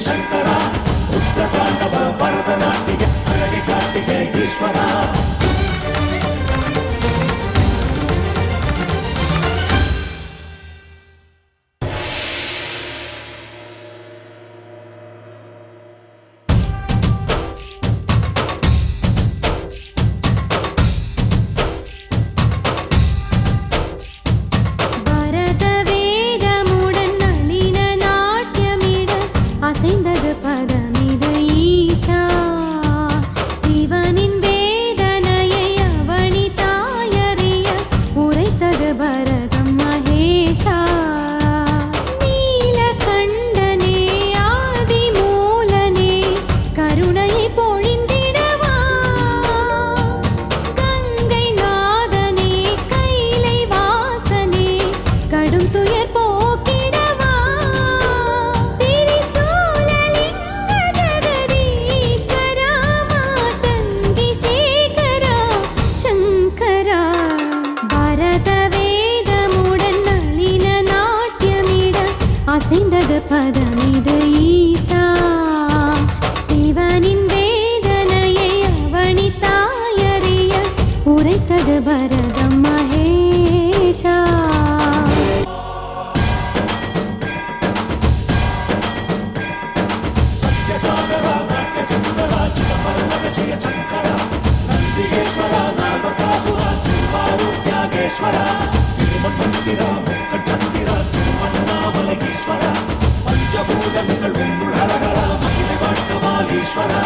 சங்கரா ருத்ர தாண்டவ பரதநாட்டிய அழகை காட்டிய ஈஸ்வரா பதமிது ஈசா சிவனின் வேதனையை அவனித்தாயறிய உரைத்தது பரதம் மகேஷா சத்யசாகரா நாட்ய சுந்தரா சிதம்பரநகசிய சங்கரா நந்திகேஸ்வரா நாகபாசுரா திருவாரூர்யாகேஸ்வரா திருமந்திரா முக்கச்சந்திரா திருவண்ணாமலகீஸ்வரா பஞ்சபூதங்கள் உன்னுள் ஹரஹரா மகிமை வாழ்க்கமாலீஸ்வரா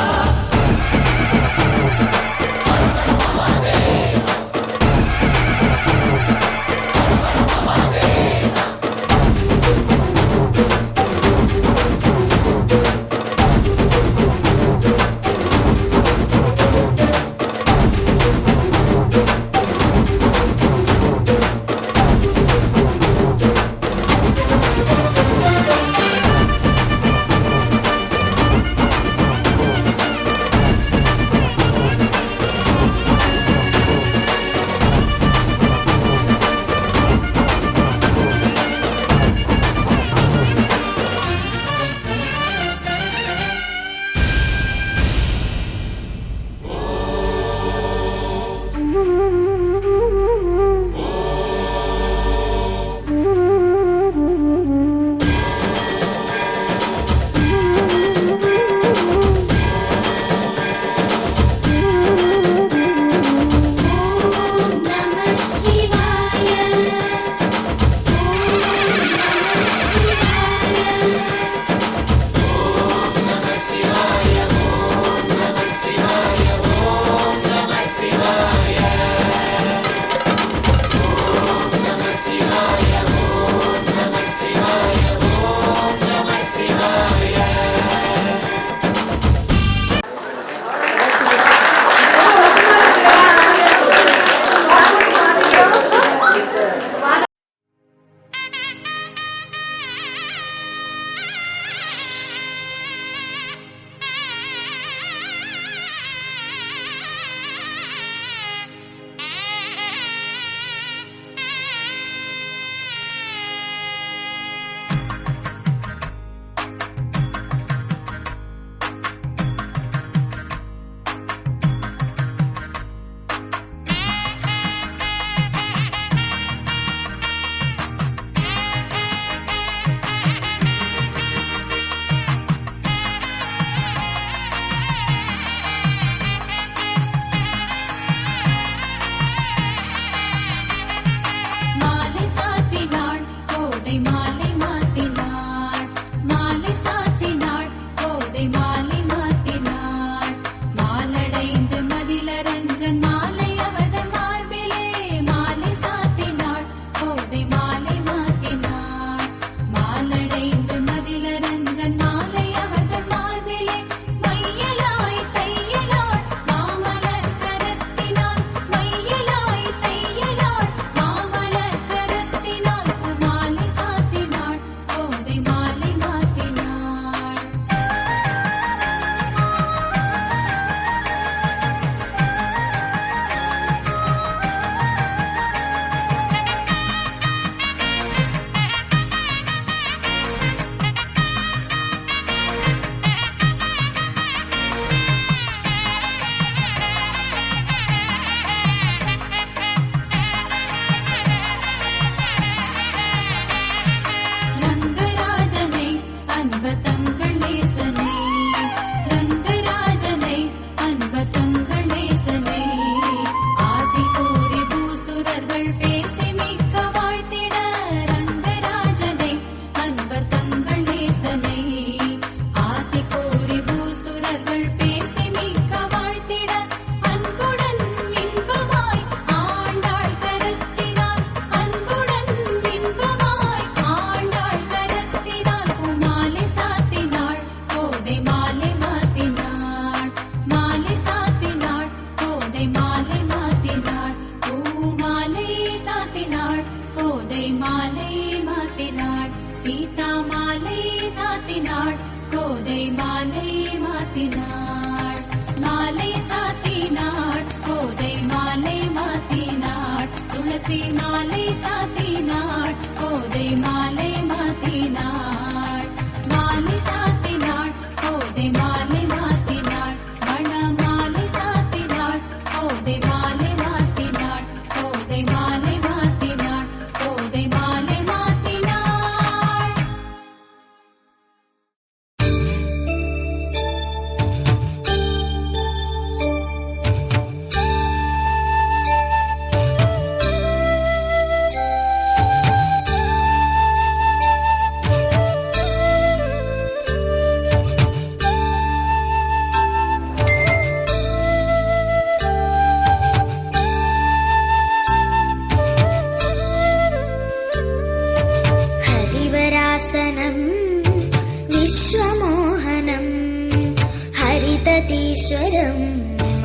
जगदीश्वरम्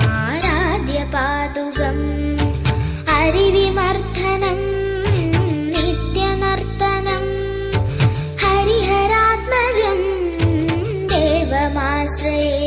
आराध्य पादुकम् हरिविमर्दनम् नित्यनर्तनम् हरिहरात्मजम् देवमाश्रये।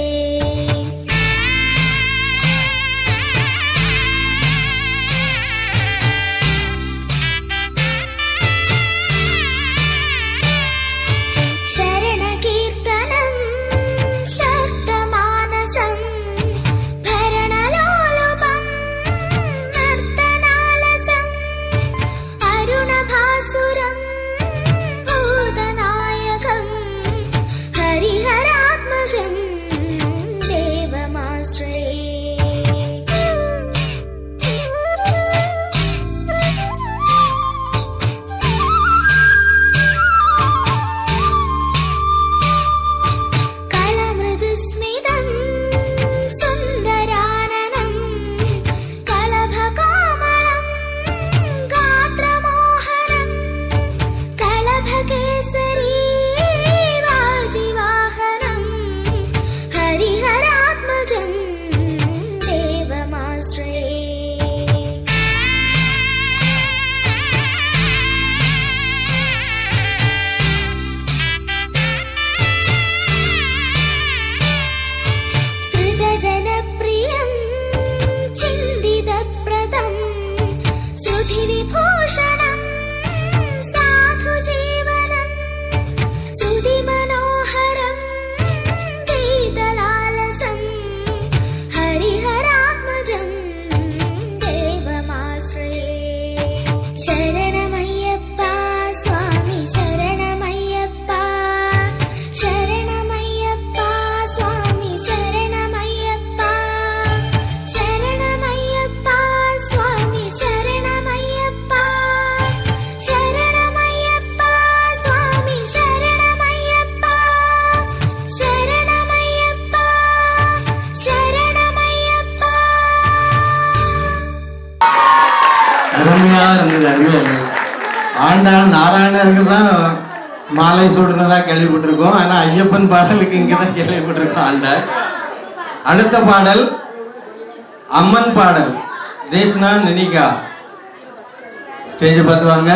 அருமையா இருந்தது, அருமையா இருந்தது. ஆண்டாள் நாராயணருக்கு தான் மாலை சூடுனதா கேள்விப்பட்டிருக்கோம். ஆனா ஐயப்பன் பாடலுக்கு இங்கதான் கேள்விப்பட்டிருக்கோம் ஆண்டாள். அடுத்த பாடல் அம்மன் பாடல். தேஷ்னா நினிகா ஸ்டேஜ் பார்த்து வாங்க.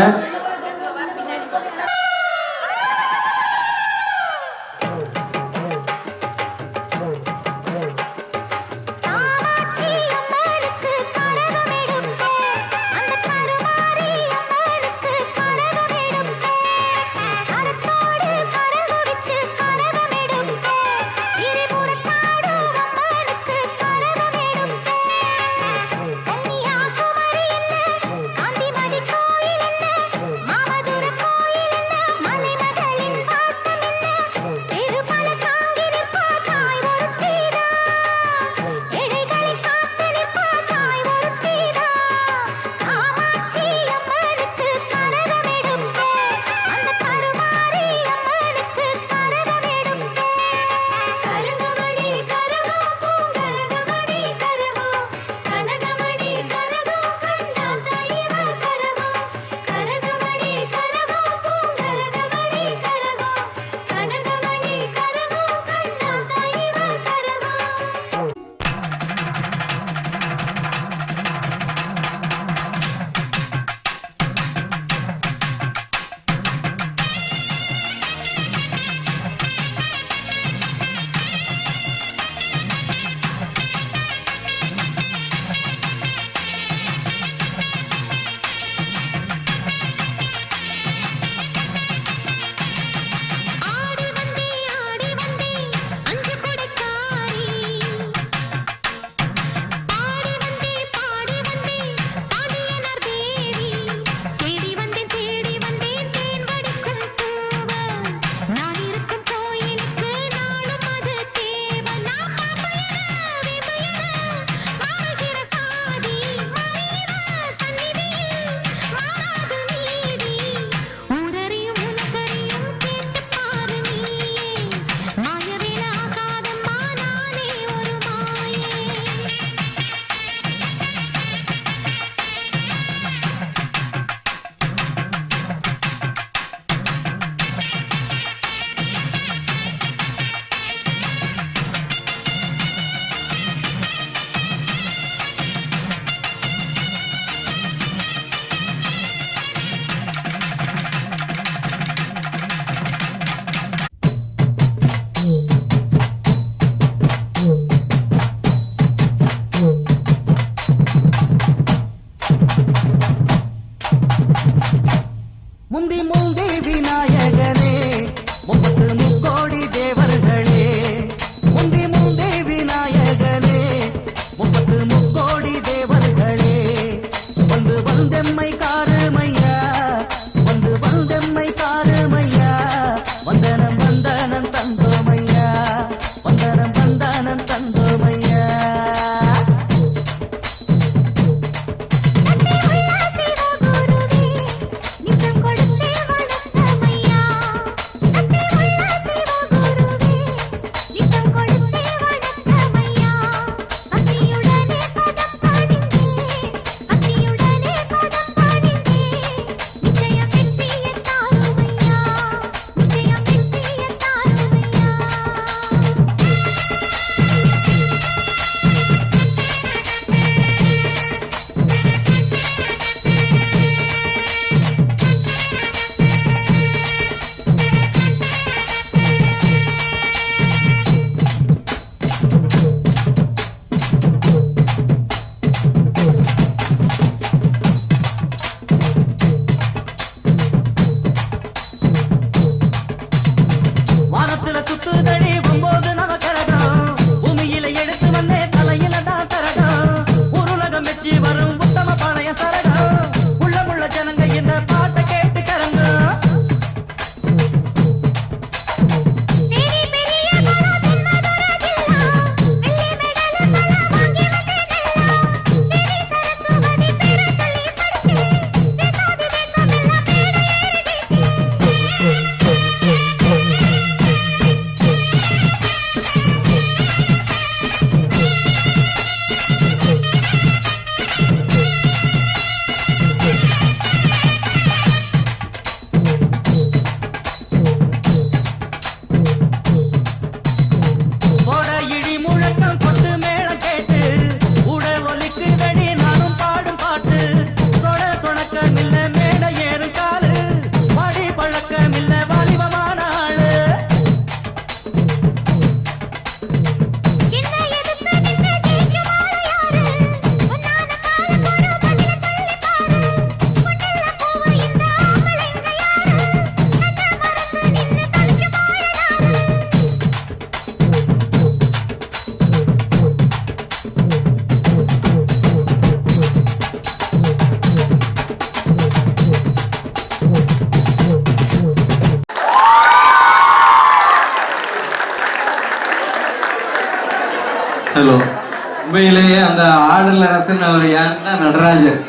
உண்மையிலேயே அந்த ஆடல் அரசன் அவர் யாருன்னா நடராஜர்.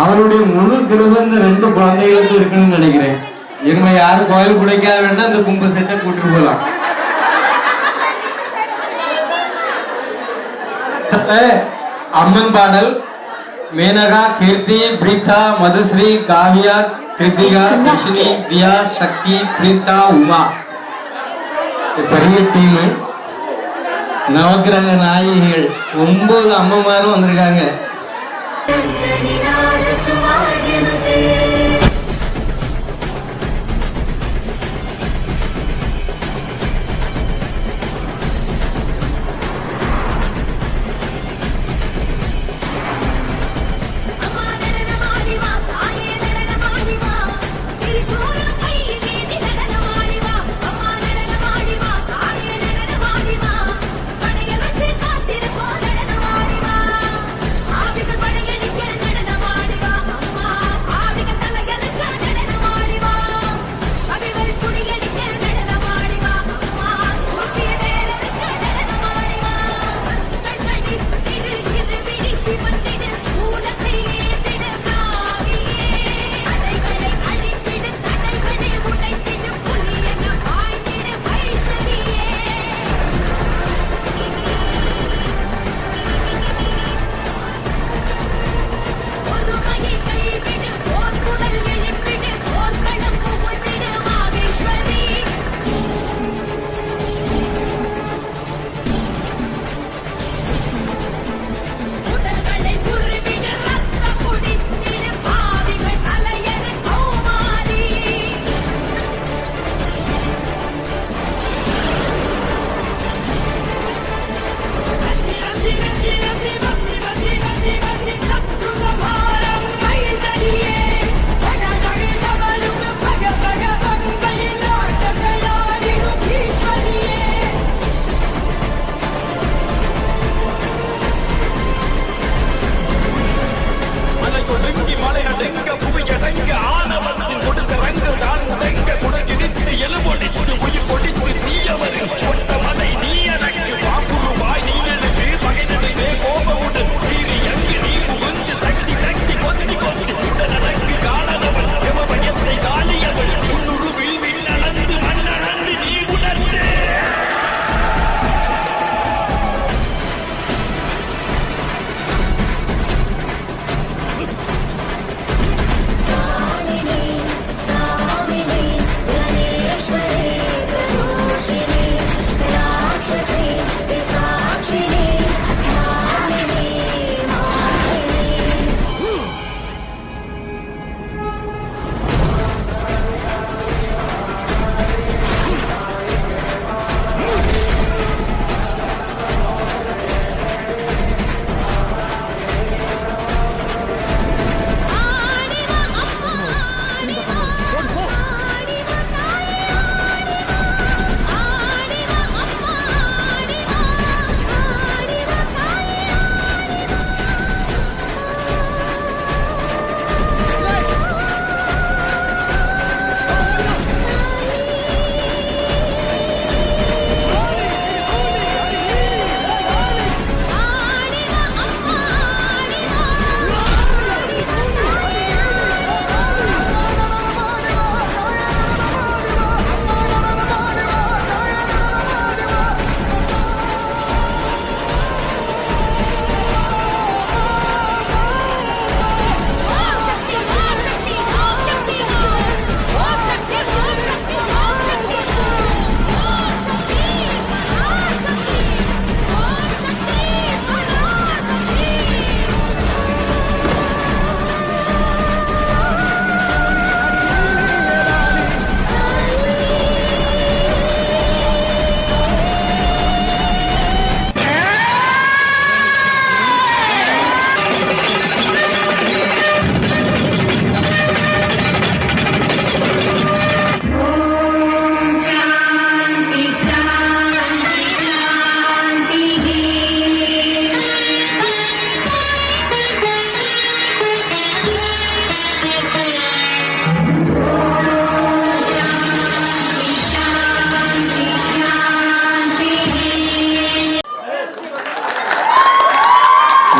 அவருடைய முழு கிருபை இந்த 2 குழந்தைகளுக்கு இருக்குன்னு நினைக்கிறேன். இவங்க யாரும் கோயில் குடைக்காத வேண்டாம், இந்த கும்ப செட்டை கூட்டிட்டு போகலாம். அம்மன் பாடல் மேனகா, கீர்த்தி, பிரீதா, மதுஸ்ரீ, காவியா, கிருத்திகா, தர்ஷினி, தியா, சக்தி, பிரீதா, உமா. பெரிய டீம். நவக்கிரக நாயகிகள் 9 அம்மமாரும் வந்திருக்காங்க.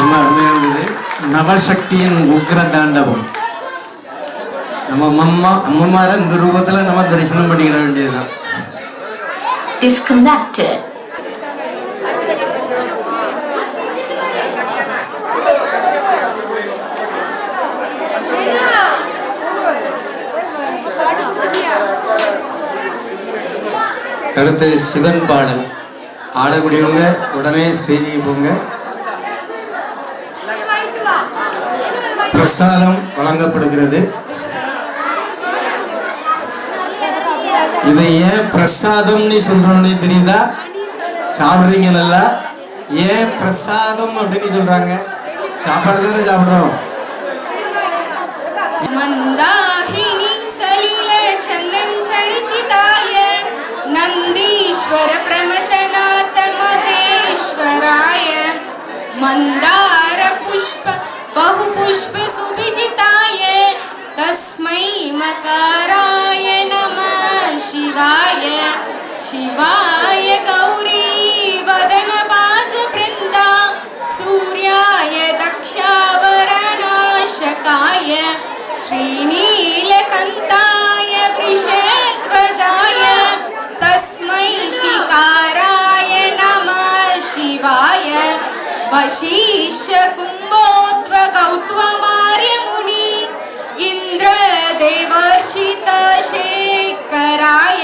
ரொம்ப அருமையாக இருந்தது. நவசக்தியின் உக்ர தாண்டவம். நம்ம அம்மமார இந்த ரூபத்துல நம்ம தரிசனம் பண்ணிக்கிட வேண்டியதுதான். Disconnected. அடுத்து சிவன் பாடல் ஆடக்கூடியவங்க உடனே ஸ்ரீஜிக்கு போங்க. பிரசாதம் வழங்கப்படுகிறது. இதை ஏன் பிரசாதம்னு சொல்றோம்னு தெரியுதா? சாப்பிடுறீங்களா? ஏன் பிரசாதம் அப்படின்னு சொல்றாங்க? சாப்பாடு தானே சாப்பிடுறோம். மந்தாகினி சலில சந்தன் சர்ச்சிதாய நந்தீஸ்வர பிரமதநாத மகேஸ்வராய மந்தார புஷ்ப बहु पुष्प सुविजिताय तस्मै मकाराय नमः शिवाय शिवाय गौरी वदन बाज वृंदा सूर्याय दक्षावरणाशकाय श्रीनीलकंताय वृषध्वजाय तस्मै शिकाराय नमः शिवाय वशिष्ठ कुम्भोद्वगौत्वमार्य मुनि इंद्रदेवर्षित शेखराय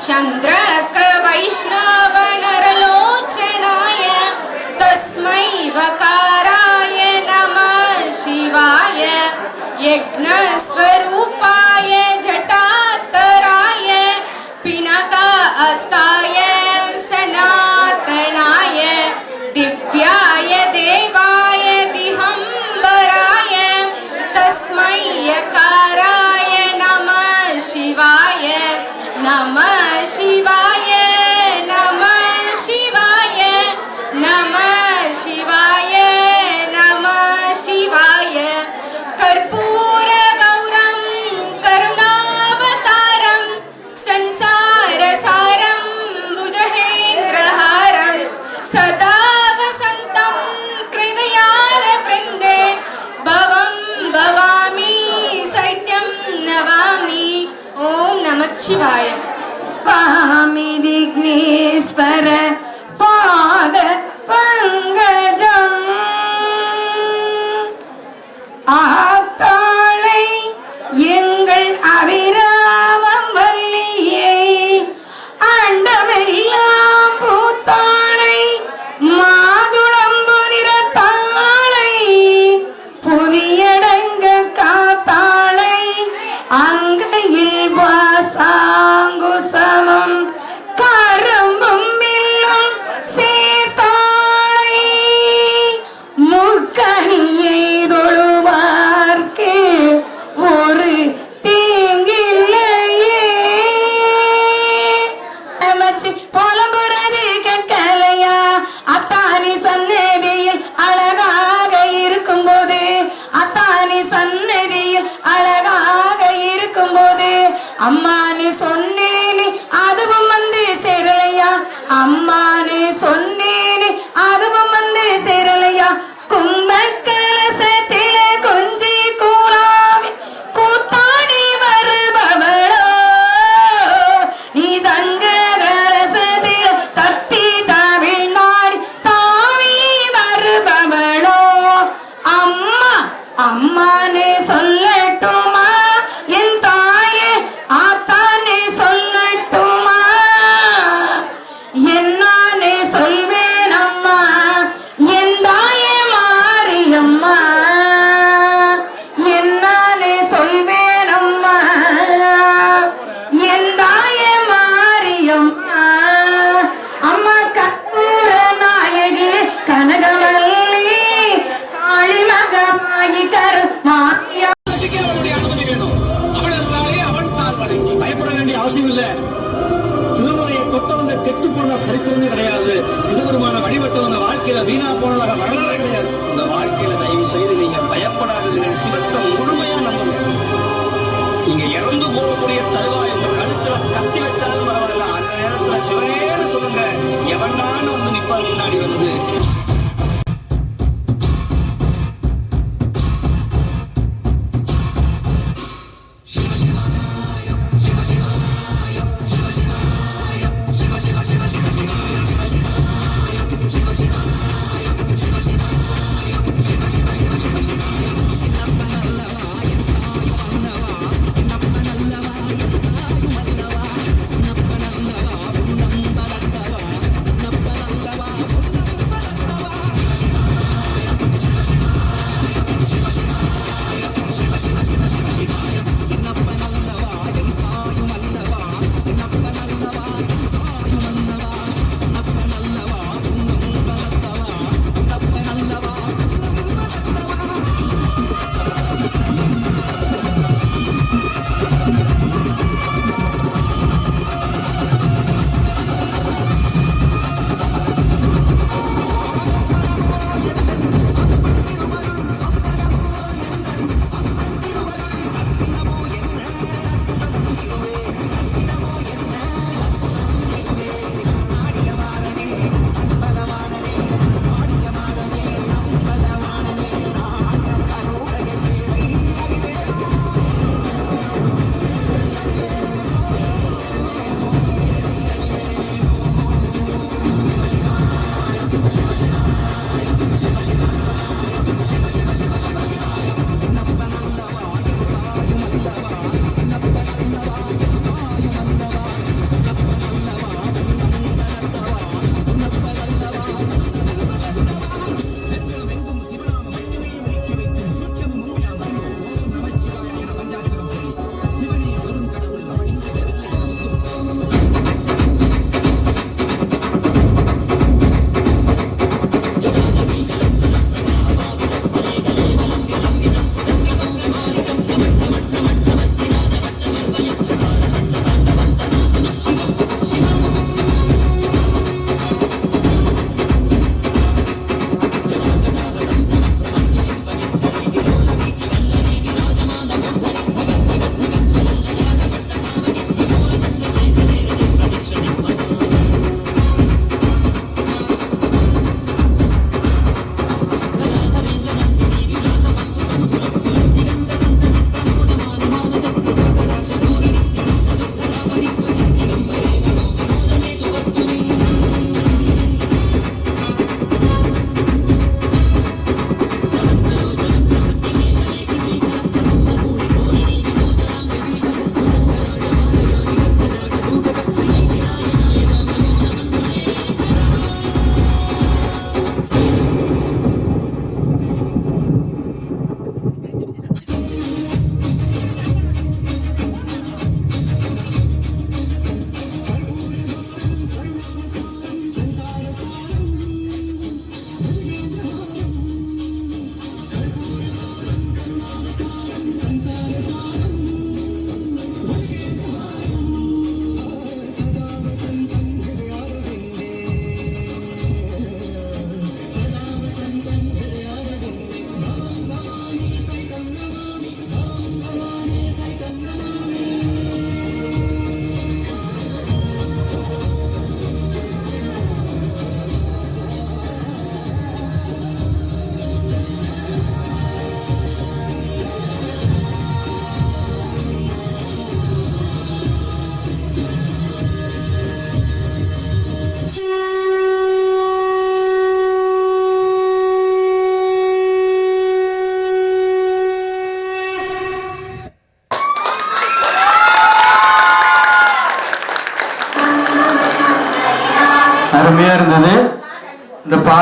चंद्रक वैष्णव नरलोचनाय तस्मै वकाराय नमः शिवाय यज्ञस्वरूपाय जटातराय पिनाका अस्ताय सनातनाय दिव्याय देवाय दिहंबराय तस्मै यकाराय नमः शिवाय नमः शिवाय नमः शिवाय नमः शिवाय नमः शिवाय कर्पूर गौरं करुणावतारं संसार सारं भुजगेन्द्रहारं सदा भवामी सैत्यं नवामि ओम नमः शिवाय पामि विघ्नेश्वर पाद पंकजम् ஆத்தாளை எங்கள் அபிராமம் வள்ளியை அண்டமெல்லாம் பூத்தாளை மாதுளம்பு நிறத்தாளை புவியடங்க காத்தாளை அங்கையில் வாசாங்குசமம் கரும்பும் வில்லும் சேர்த்தாளை முக்கனியை தொழுவார்க்கு ஒரு தீங்கில்லையே அமைச்சு புலம்புறது கற்கலையா அத்தானி சன்னதியில் அழகாக இருக்கும்போது அத்தானி சன்னதியில் அழகாக இருக்கும்போது அம்மானு சொன்னேனே அதுவும் வந்து சேரலையா அம்மானு சொன்னேனே அதுவும் வந்து சேரலையா கும்பகலசத்தில கொஞ்சி கூழாவி கூத்தாடி வருபவளோ நீ தங்க கலசத்தில தத்தி தமிழ்நாடி தாவி வருபவளோ அம்மா அம்மானே சொல்லட்டுமா என் தாயே ஆத்தானே சொல்லட்டுமா என்னானே சொல்வேன் அம்மா என் தாயே மாரியம்மா என்னானே சொல்வேன் அம்மா என் தாயே மாரியம்மா அம்மா கற்பூர நாயகி கனகவல்லி காளிமகமாயி கருமாயா பயப்பட வேண்டிய அவசியம் இல்ல. திருமுறையை தொட்டவங்க கெட்டு போன சரித்திரமே கிடையாது. சிவபெருமான வழிபட்டவங்க வாழ்க்கையில வீணா போனதாக வரலாறு கிடையாது. இந்த வாழ்க்கையில தயவு செய்து நீங்க பயப்படாதீர்கள். சிவத்தை முழுமையா நம்புங்க. நீங்க இறந்து போகக்கூடிய தருவாய் உங்க கழுத்துல கத்தி வச்சாலும் பரவாயில்ல. அந்த நேரத்துல சிவனேன்னு சொல்லுங்க. எவனான்னு வந்து நிப்பார் முன்னாடி வந்து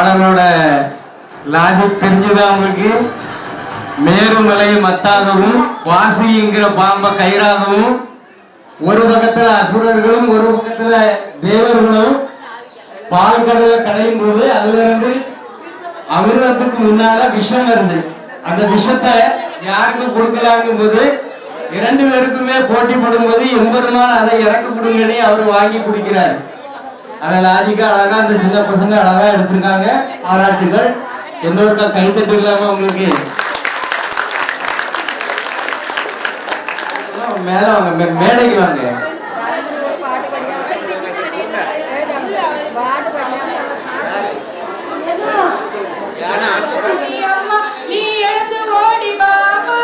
பாடலோட லாஜிக் தெரிஞ்சுதான் உங்களுக்கு. மேருமலையை மத்தாகவும் வாசிங்கிற பாம்பை கயிறாகவும், ஒரு பக்கத்துல அசுரர்களும் ஒரு பக்கத்துல தேவர்களும் பால் கடலை கடையும் போது அதுல இருந்து அமிர்தத்துக்கு முன்னால விஷம் வருது. அந்த விஷத்தை யாருக்கு கொடுக்கலாங்கும் போது 2 பேருக்குமே போட்டி போடும்போது எம்பெருமான் அதை இறக்க கொடுங்கன்னு அவர் வாங்கி குடிக்கிறார். அதை லாஜிக்கா அழகா அந்த சின்ன பசங்க அழகா எடுத்திருக்காங்க. பாராட்டுகள். எந்தோருக்கா கைத்தட்டு இல்லாம உங்களுக்கு மேல வாங்க, மேடைக்கு வாங்க. நீ எழுந்து ஓடி பாபா,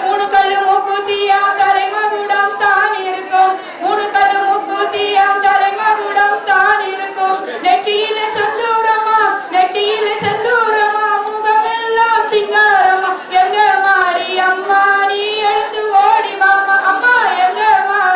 3 கல்லு மூக்குத்தியா தலை மகுடம் தான் இருக்கும், 3 கல்லு மூக்குத்தியா தலை மகுடம் தான் இருக்கும், நெற்றியில செந்தூரமா நெற்றியில செந்தூரமா முகமெல்லாம் சிங்காரமா, எங்க மாரி அம்மா நீ எழுந்து ஓடி வாமா, அம்மா எங்க மாரி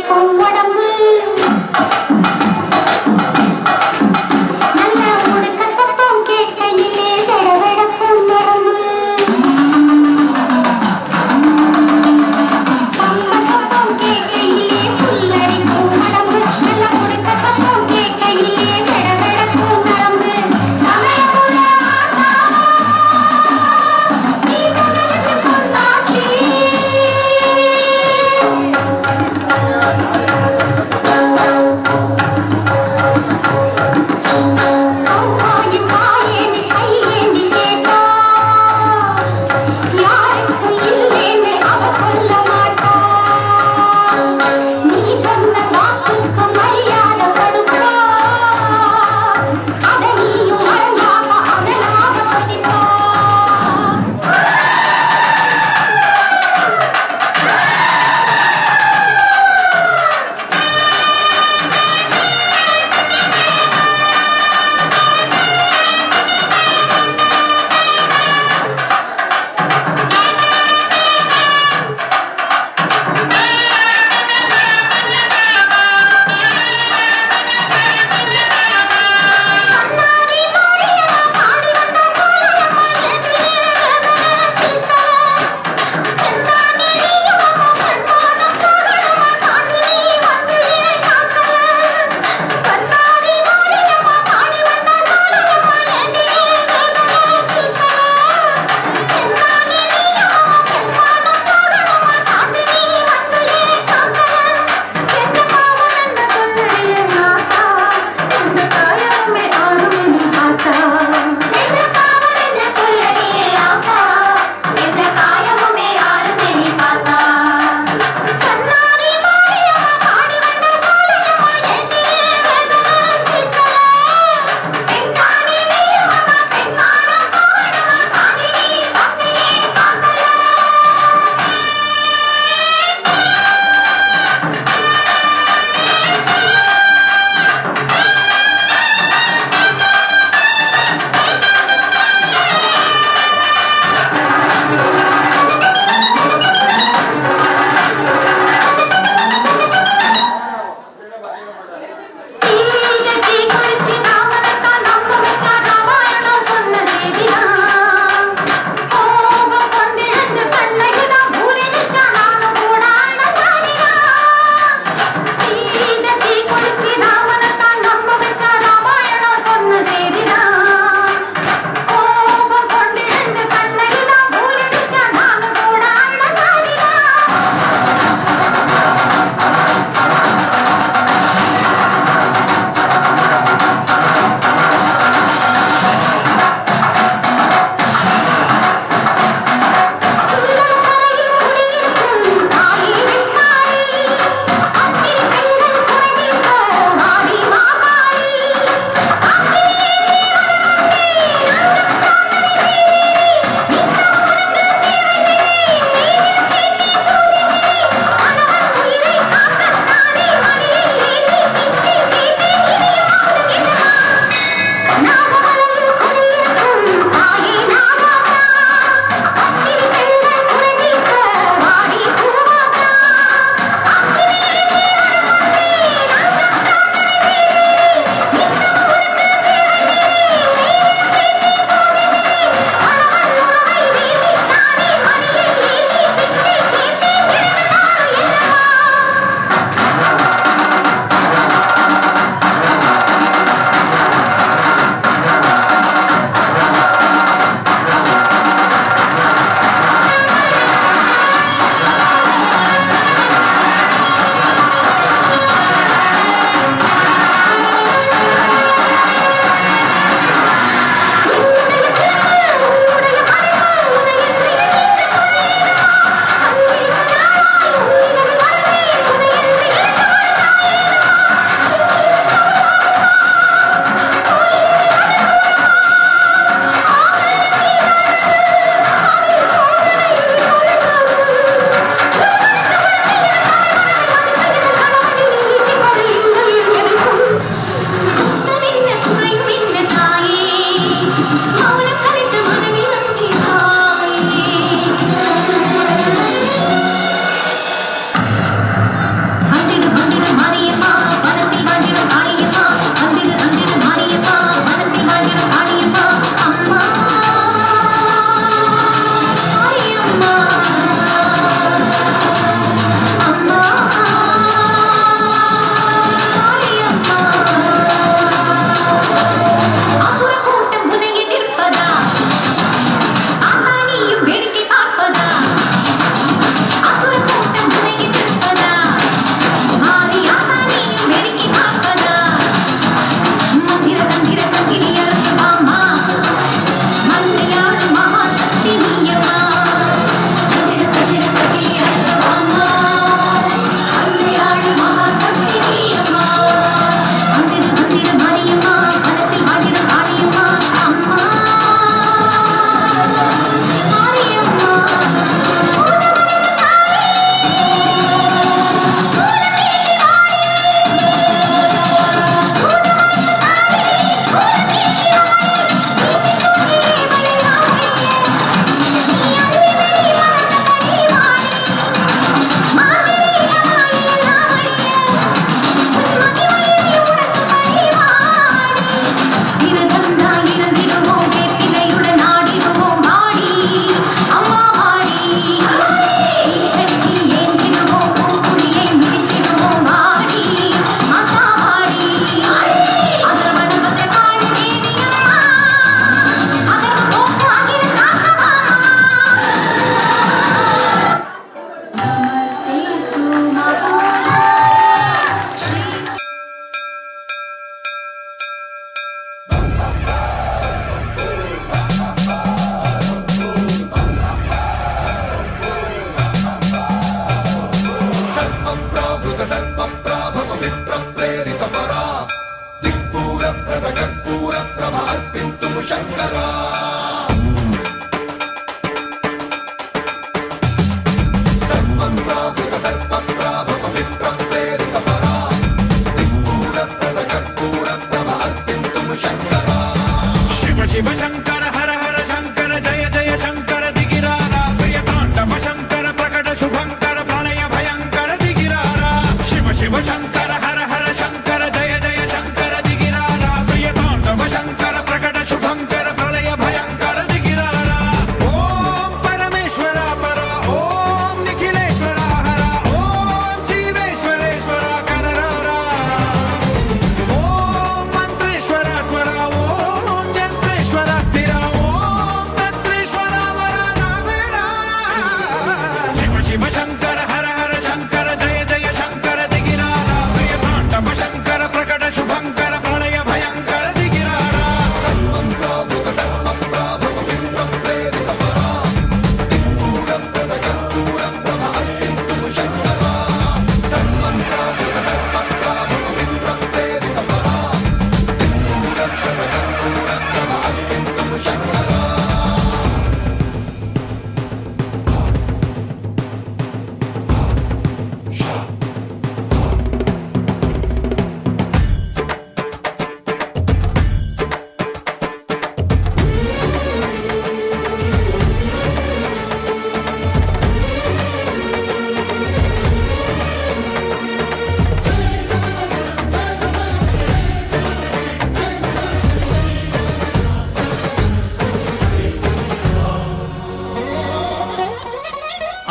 வெடவெடக்கும் உடம்பு நல்ல உடுக்க சத்தம் கேட்கையிலே வெடவெடக்கும் உடம்பு பம்ப சத்தம் கேட்கையிலே புல்லரிக்கும் உடம்பு நல்ல உடுக்க சத்தம் கேட்கையிலே வெடவெடக்கும் உடம்பு சமயபுர நீ சகலத்துக்கும் சாட்சி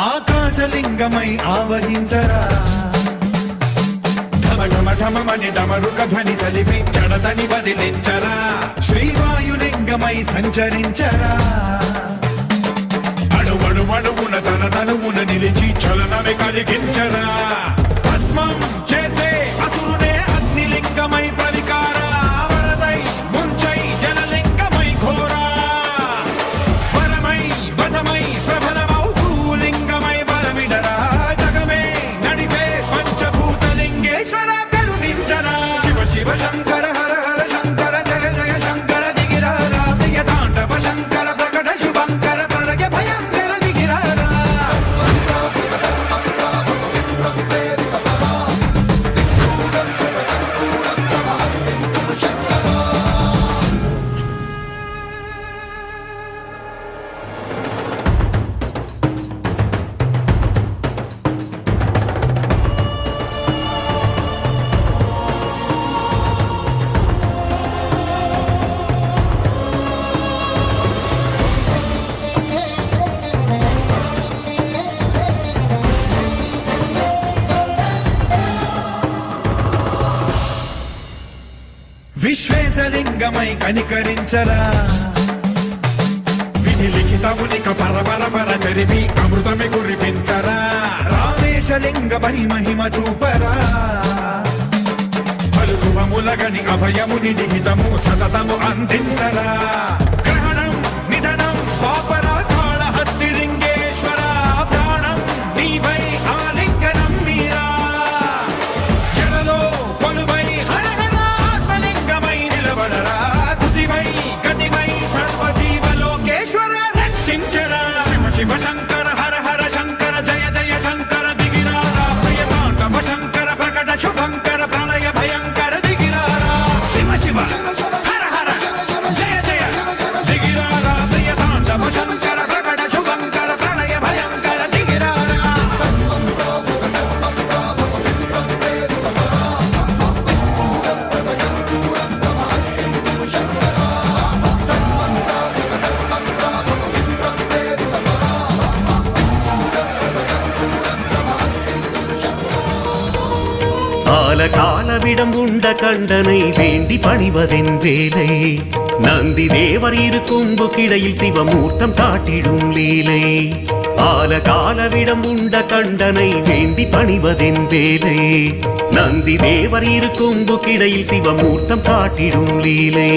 ఆకాశలింగమై ఆవహించరా ఢమ ఢమ ఢమమని డమరుక ధ్వని సలిపి జడతని వదిలించరా శ్రీవాయులింగమై సంచరించరా అణువణువున తన తనువున నిలిచి చలనమే కలిగించరా భస్మం చేసే అసురునే అగ్నిలింగమై ప్రవికారా వరదై ముంచై జలలింగమై ఘోరా వరమై వసమై ప్రబలమౌ భూలింగమై బలమిడరా జగమే నడిపే పంచభూతలింగేశ్వర కరుణించరా శివ శివ శంకర హర హర శంకర జయ జయ శంకర దిగిరారా ప్రియ తాండవ శంకర ప్రకట శుభంకర ప్రళయ భయంకర దిగిరారా విశ్వేశలింగమై కనికరించరా విధి లిఖితమునిక పరపర పర చరిపి అమృతమి కురిపించరా రామేశలింగమై మహిమ చూపరా పలు శుభములగని అభయముని లిఖితము సతతము అందించరా గ్రహణం నిధనం పాపరా కాళహస్తిలింగేశ్వర ప్రాణం నీవై ఆలింగనం మీరా జలలో కొలువై శివ శంకర హర హర శంకర జయ జయ శంకర దిగిరారా ప్రియ తాండవ శంకర ప్రకట శుభంకర ప్రళయ భయంకర దిగిరారా శివ శివ హర హర జయ జయ దిగిరారా ప్రియ తాండవ శంకర ప్రకట శుభంకర ప్రళయ భయంకర దిగిరారా காலவிடம் உண்ட கண்டனை வேண்டி பணிவதென் வேலை நந்தி தேவர் இரு கொம்பு கிடையில் சிவமூர்த்தம் காட்டிடும் லீலை காலவிடம் உண்ட கண்டனை வேண்டி பணிவதென் வேலை நந்தி தேவர் இரு கொம்பு கிடையில் சிவமூர்த்தம் காட்டிடும் லீலை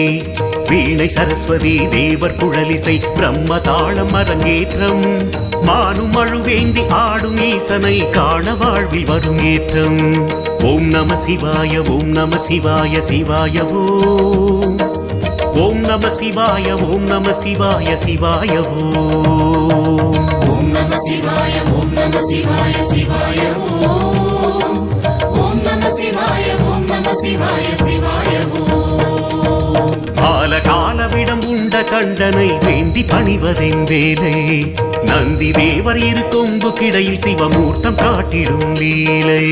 வீணை சரஸ்வதி தேவர் குழலிசை பிரம்ம தாளம் அரங்கேற்றம் மானும் அழுவேந்தி ஆடும் ஈசனை காண வாழ்வில் வரும் ஏற்றம் ஓம் நம சிவாய சிவாய ஓம் ஓம் நம சிவாய ஓம் நம சிவாய சிவாய ஓம் நம சிவாய ஓம் நம சிவாய சிவாய ஓம் நம சிவாய ஓம் நம சிவாய சிவாய கால காலவிடம் உண்ட கண்டனை வேண்டி பணிவதென் வேலை நந்தி தேவர் இரு கொம்பு கிடையில் சிவமூர்த்தம் காட்டிடும் லீலை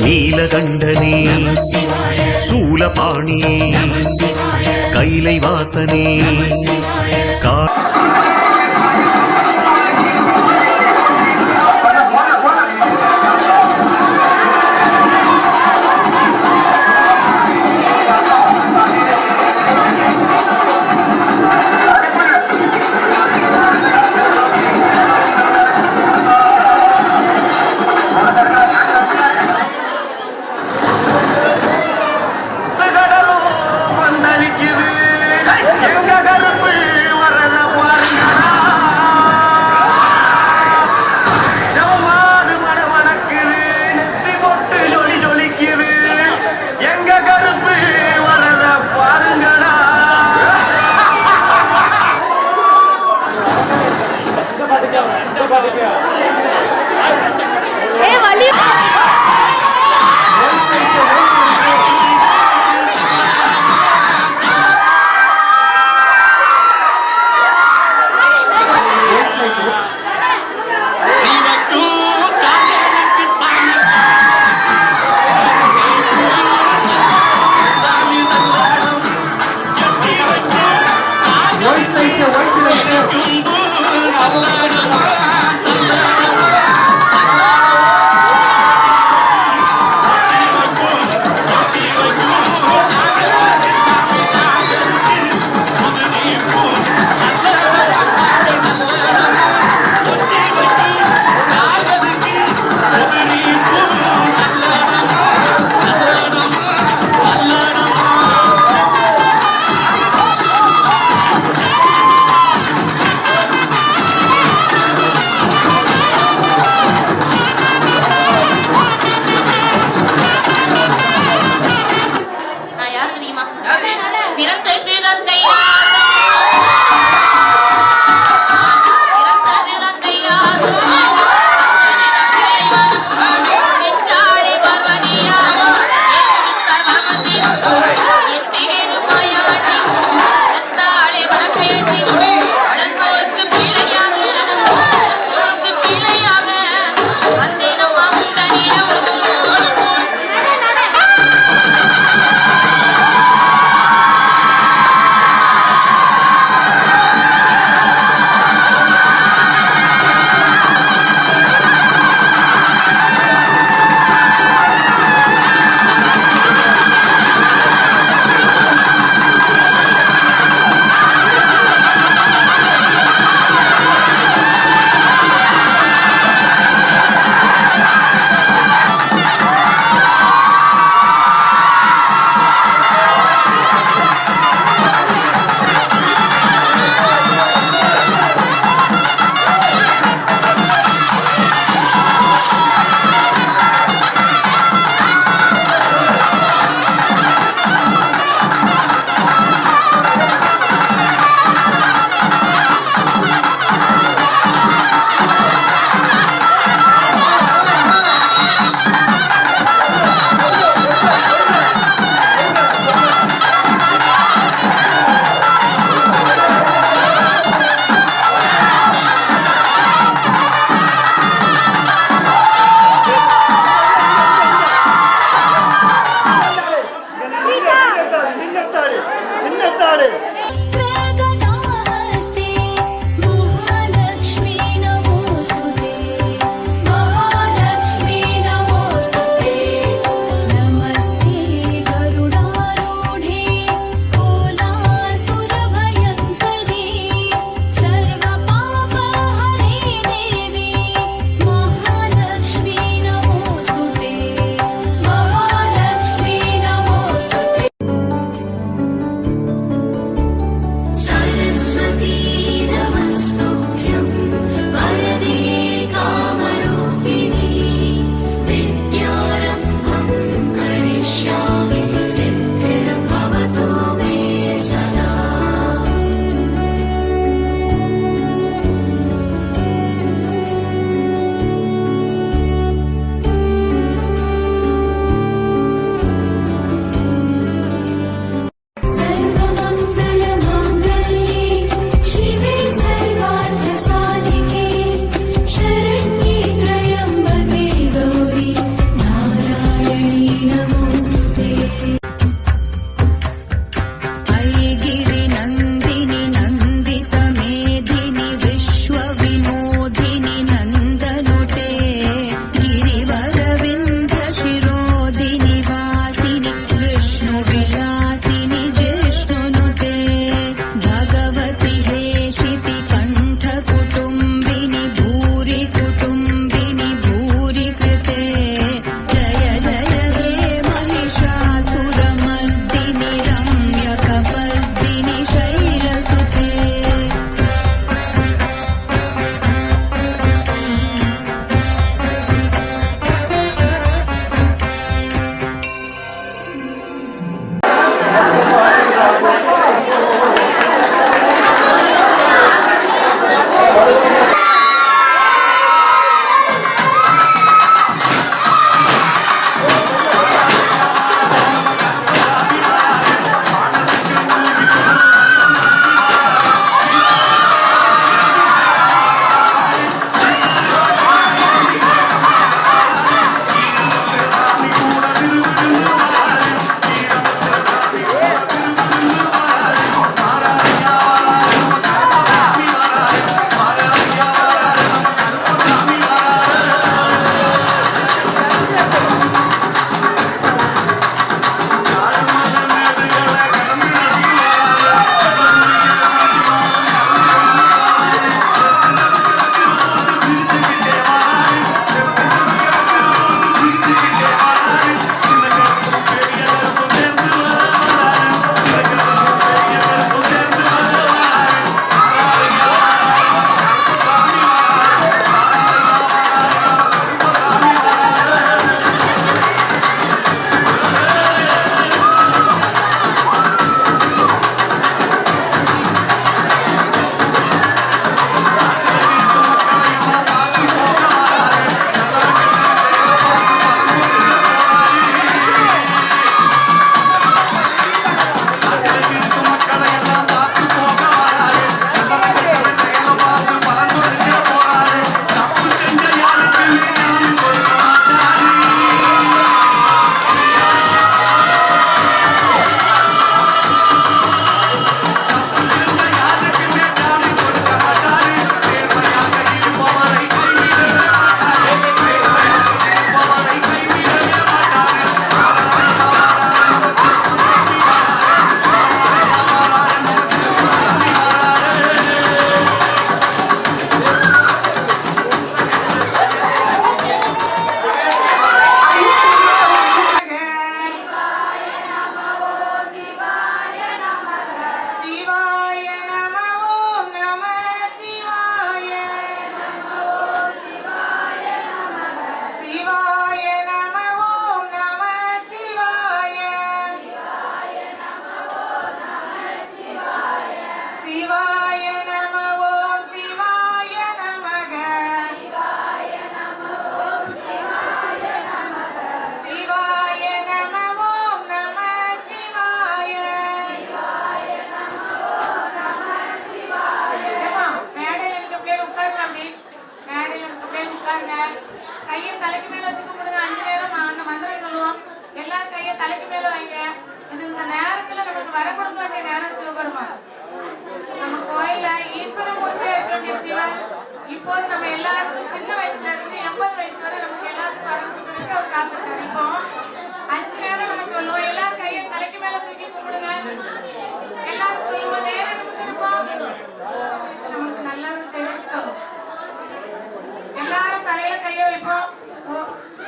நீலகண்டனே சூலபாணியே கைலை வாசனே எங்க கருப்பு வரத பாருங்க அந்த நேரத்துல நமக்கு வர கொடுக்க வேண்டிய நேரம் சிவபெருமான். நம்ம கோயில ஈஸ்வரமூர்த்தியா இருக்க வேண்டிய சிவன் இப்போது நம்ம எல்லாருக்கும் சின்ன வயசுல இருந்து 80 வயசு வரை நமக்கு எல்லாத்துக்கும் வர கொடுக்கறதுக்கு அவர் காத்திருக்காரு. இப்போ 5 நேரம் நம்ம சொல்லுவோம், எல்லாரும் கையை தலைக்கு மேல தூக்கி கும்பிடுங்க. எல்லாரும் சொல்லுவோம், நேரம் நமக்கு இருப்போம். நமக்கு நல்லா தெரிஞ்சுக்கணும். எல்லாரும் தலையில கைய வைப்போம்.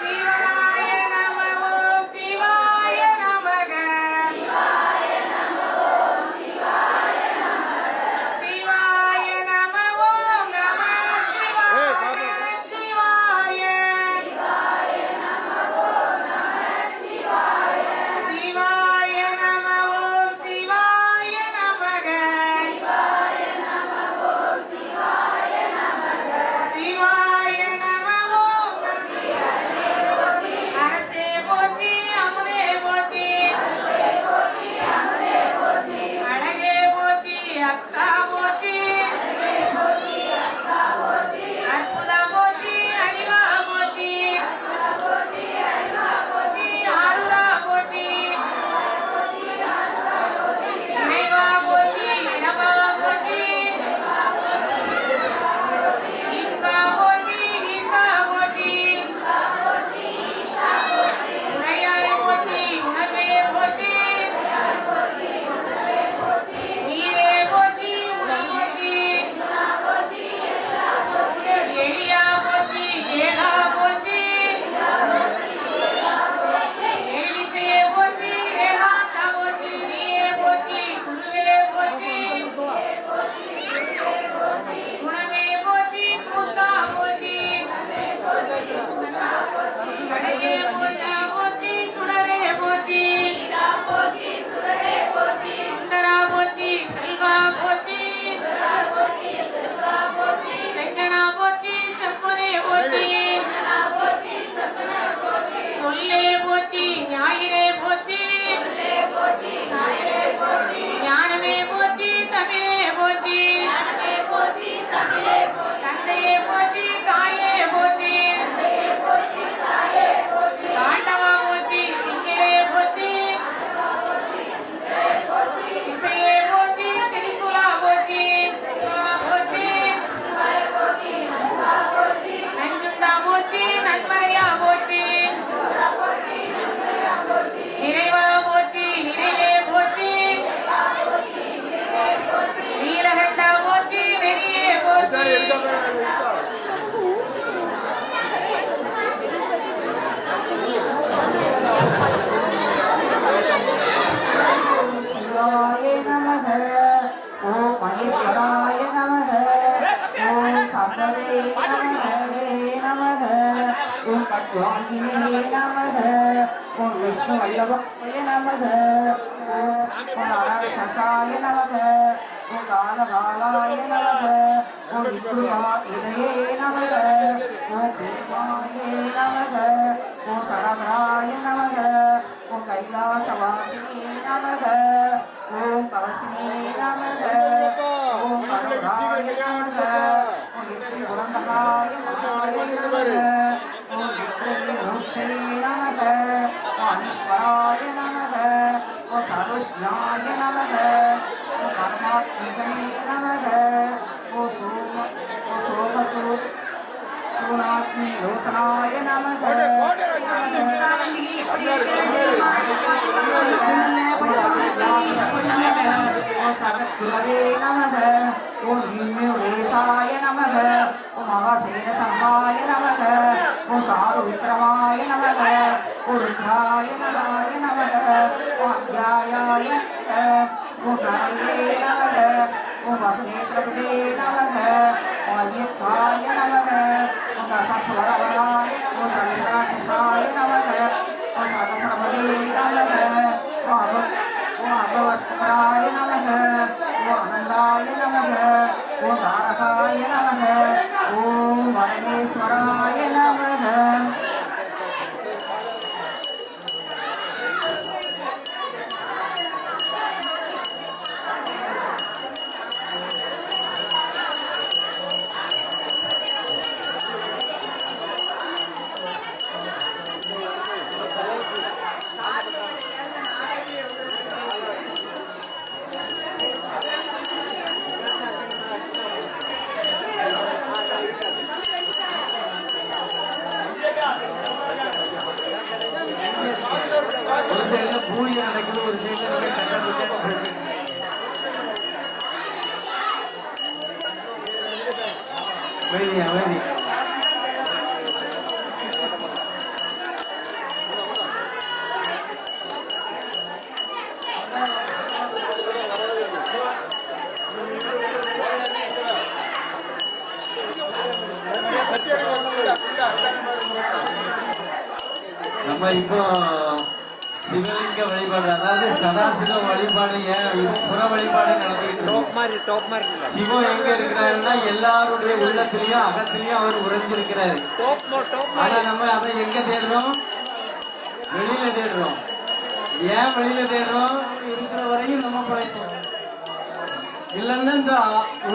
சிவாய நம ஓம் சிவாய நமக சிவாய நம ஓம் நம சிவாய சிவாய சிவாய நம ஓம் சிவாய நமக சிவாய நம ஓம் அரசே போற்றி அமுதே போற்றி அழகே போற்றி அக்கா போற்றி அற்புதா போற்றி அறிவா போற்றி ஆருரா போற்றி இறைவா போற்றி இடமா போற்றி இன்பா போற்றி ஈசா போற்றி உரையாய் போற்றி உணவே போற்றி நீரே போற்றி உணவோற்றி எளியா போற்றி ஏகா போற்றி எலிசையே போற்றி ஏகாந்தா போற்றி நீயே போற்றி குருவே போற்றி குணமே போற்றி கூத்தா போற்றி கடையே போற்றா போற்றி சுடரே போற்றி சுந்தரா போற்றி செல்வா போற்றி செங்கனா போற்றி செம்பொனே போற்றி சொல்லே போற்றி ஞாயிறே போற்றி ஞானமே போற்றி தமிழே போற்றி தந்தையே போற்றி தாயே போற்றி தாண்டவா போற்றி திங்களே போற்றி இசையே போற்றி திரிசூலா போற்றி போற்றி நஞ்சுண்டா போற்றி நன்மறையா போற்றி நிறைவா போற்றி நிறைவே போற்றி நீலகண்டா போற்றி நெறியே போற்றி சிவாய நமக ஓம் மகேஸ்வராய நமக ஓம் சம்பவே நமக ஓம் கட்வாங்கினே நமக ஓம் விஷ்ணு வல்லபாய நமக ஓம் சசாய நமக ஓம் காலகாலாய நமக ஓம் விக்ருமா இதயே நமக ஓம் பீமாய நமக ஓம் சரவராய நமக ஓம் கைலாசவாசினே நமக ஓம் கவசினே நமக ஓம் கருணாய நமக ஓம் இத்திரி குழந்தகாய நமக ஓம் இத்திரி மூர்த்தே நமக ஓம் அனீஸ்வராய நமக ஓம் சர்வஜ்ஞாய நமக ஓம் பரமாத்மனே நமக ஓம் சோமசூத் சூனாத்மி ரோசனாய நமக சகத்குரவே நமக ஓம் விண்ணுரேசாய நமக ஓம் மகாசேன சம்மாய நமக ஓம் சாரு விக்ரமாய நமக ஓம் ருத்ராய நமக ஓம் அத்தியாயாய ஓம் ஹரயே நமக ஓம் வசுநேத்ரபதே நமக ஓம் அய்யத்தாய நமக ஓம் ரசத்வரவராய ஓம் சவிராசிஷாய நமக ஓம் சகசரபதே நமக ஓம் அபவத்சராய நமக ஓம் அனந்தாய நமக ஓம் தாரகாய நமக ஓம் பரமேஸ்வராய நமக வழிபாடு, அதாவது சதாசிவ வழிபாடு, புற வழிபாடு நடத்திட்டு சிவம் எங்க இருக்கிறாருன்னா எல்லாருடைய உள்ளத்திலையும் அகத்திலையும் அவர் உறைஞ்சிருக்கிறாரு. ஆனா நம்ம அதை எங்க தேடுறோம்? வெளியில தேடுறோம். ஏன் வெளியில தேடுறோம்? இருக்கிற வரையும் நம்ம பழைப்போம். இல்லைன்னா இந்த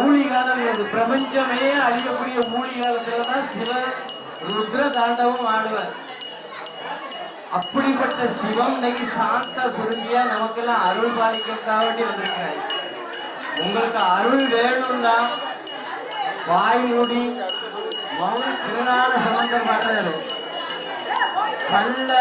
ஊழி காலம் வருது, பிரபஞ்சமே அழியக்கூடிய ஊழி காலத்துலதான் சிவன் ருத்ர தாண்டவம் ஆடுவார். அப்படிப்பட்ட சிவம் இன்னைக்கு சாந்த சுருங்கியா நமக்கெல்லாம் அருள் பாலிக்கிறதுக்காக வேண்டி வந்திருக்காரு. உங்களுக்கு அருள் வேணும்னா வாய் மூடி மௌன திருநாள சம்பந்தம் பாடுறாரு. கல்ல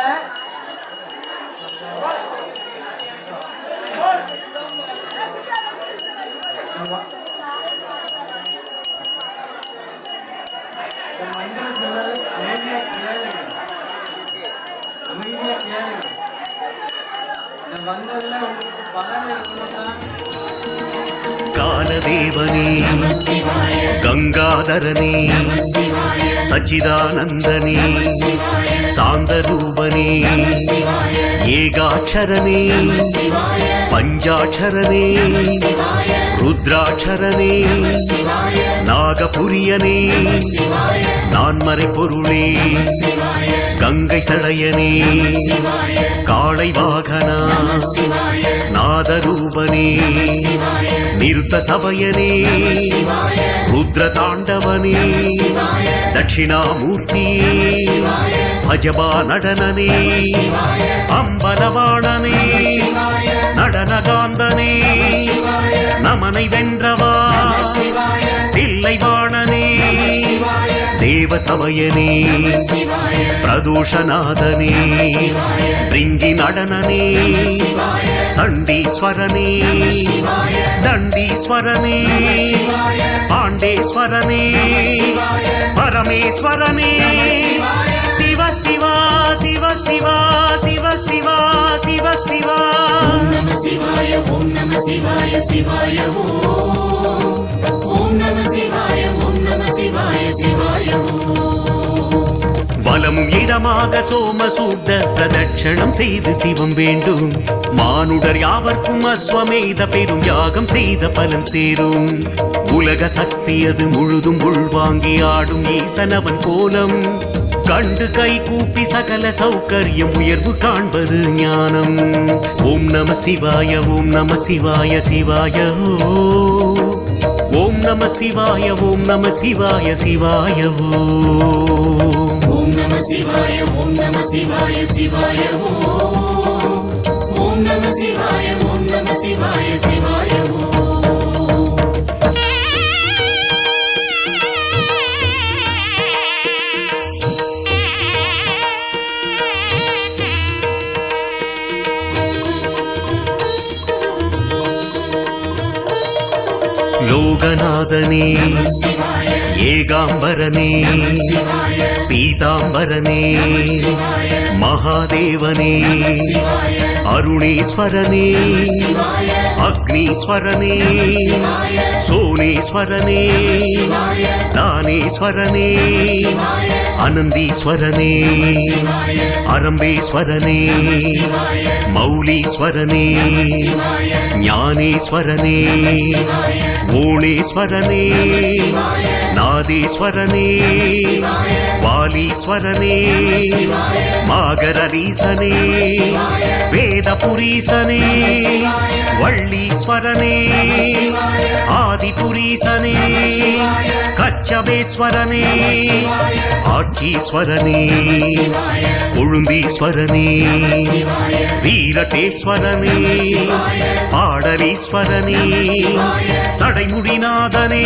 காலதேவனே, கங்காதரனே, சச்சிதானந்தனே, சாந்தரூபனே, ஏகாட்சரனே, பஞ்சாட்சரனே, ருத்ராட்சரனே, நாகபுரியனே, நான்மறை பொருளே, கங்கை சடையனே, காளை வாகனா, நாதரூபனே, நிருத்த சபையனே, ருத்ர தாண்டவனே, தட்சிணாமூர்த்தியே, அஜபா நடனனே, அம்பலவாணனே, நடனகாந்தனே, நமனை வென்றவா, தில்லைவாணனே, தேவசமயனே, பிரதோஷநாதனே, பிரிங்கி நடனனே, சண்டீஸ்வரனே, தண்டீஸ்வரனே, பாண்டேஸ்வரனே, பரமேஸ்வரனே, சிவ சிவா சிவ சிவா சிவ சிவா சிவ சிவா. ஓம் நம சிவாய, ஓம் நம சிவாய, சிவாய ஓம் நம சிவாய, ஓம் நம சிவாய, சிவாய வலமும் இடமாக சோமசூர்த பிரதட்சணம் செய்து சிவம் வேண்டும். மானுடர் யாவர்க்கும் அஸ்வமேத பெரும் யாகம் செய்த பலன் சேரும். உலக சக்தி அது முழுதும் உள்வாங்கி ஆடும் ஈசனவன் கோலம் கண்டு கை கூப்பி சகல சௌகரியம் உயர்வு காண்பது ஞானம். ஓம் நம சிவாய, ஓம் நம சிவாய, சிவாய ஓம் நம சிவாய, ஓம் நம சிவாய, சிவாய ஓம் நம சிவாய, ஓம் நம சிவாய, சிவாய ஓம் நம சிவாய, ஓம் நம சிவாய, சிவாய லோகநாதனே, ஏகாம்பரனே, பீதாம்பரனே, மகாதேவனே, அருணேஸ்வரனே, அக்னீஸ்வரனே, சோனேஸ்வரனே, தானேஸ்வரனே, அனந்தீஸ்வரனே, அரம்பேஸ்வரனே, மௌலீஸ்வரனே, ஞானேஸ்வரனே, ஓணேஸ்வரனே, நாதேஸ்வரனே, வாலீஸ்வரனே, மாகரீசனே, வேதபுரீசனே, வள்ளீஸ்வரனே, ஆதிபுரீசனே, கச்சபேஸ்வரனே, ஆட்சீஸ்வரனே, கொழுந்தீஸ்வரனே, வீரட்டேஸ்வரனே, பாடலீஸ்வரனே, சடைமுடிநாதனே,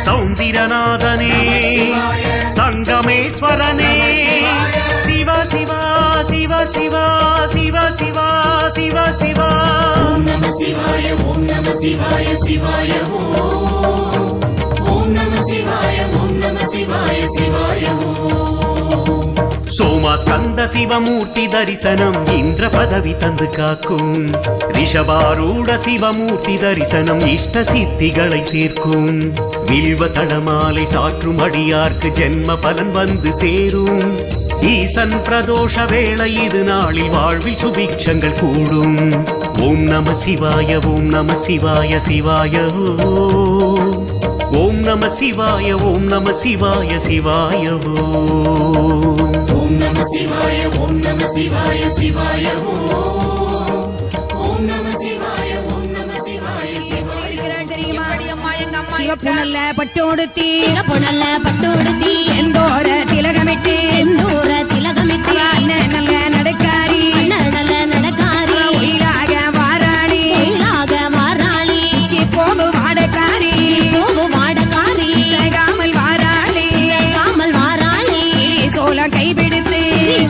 சௌந்திரநாதனே, சங்கமேஸ்வரனே, சிவ சிவா சிவ சிவா சிவ சிவா சிவ சிவா. ஓம் நம சிவாய, ஓம் நம சிவாய, சிவாய ஓம் நம சிவாய, ஓம் நம சிவாய, சிவாய சோமாஸ்கந்த சிவமூர்த்தி தரிசனம் இந்திர பதவி தந்து காக்கும். ரிஷபாரூட சிவமூர்த்தி தரிசனம் இஷ்ட சித்திகளை சேர்க்கும். வில்வ தடமாலை சாற்றும் அடியார்க்கு ஜென்ம பலன் வந்து சேரும். ஈசன் பிரதோஷ வேளை இது நாளில் வாழ்வில் சுபிக்ஷங்கள் கூடும். ஓம் நம சிவாய ஓம் நம சிவாய சிவாய ஓம் நம சிவாய ஓம் நம சிவாய சிவாய ஓம் நம சிவாய ஓம் நம சிவாய சிவாய ஓம் நம சிவாய ஓம் நம சிவாய சிவாய. சிவப்புணல்ல பட்டோடுத்தி பொன்னல்ல பட்டோடுத்தி எந்தோர திலகமிட்டு எந்தோர திலகமிட்டு நல்ல நடக்காரி நல்ல நடக்காரி உயிராக வாராளி உயிராக வாராளி போகு வாடக்காரி போகு வாடக்காரி காமல் வாராளி காமல் வாராளி சோளம் கைபிடித்து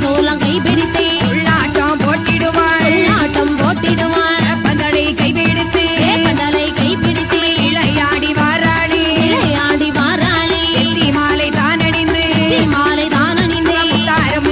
சோளம் கைப்பிடித்து உள்ளாட்டம் போட்டிடுவாள் ஆட்டம் போட்டிடுவார் பந்தலை கைபிடித்து பந்தலை கைப்பிடித்து இளையாடி வாராளி விளையாடி வாராளி மாலை தான் அணிந்து மாலை தான் அணிந்து தாரம்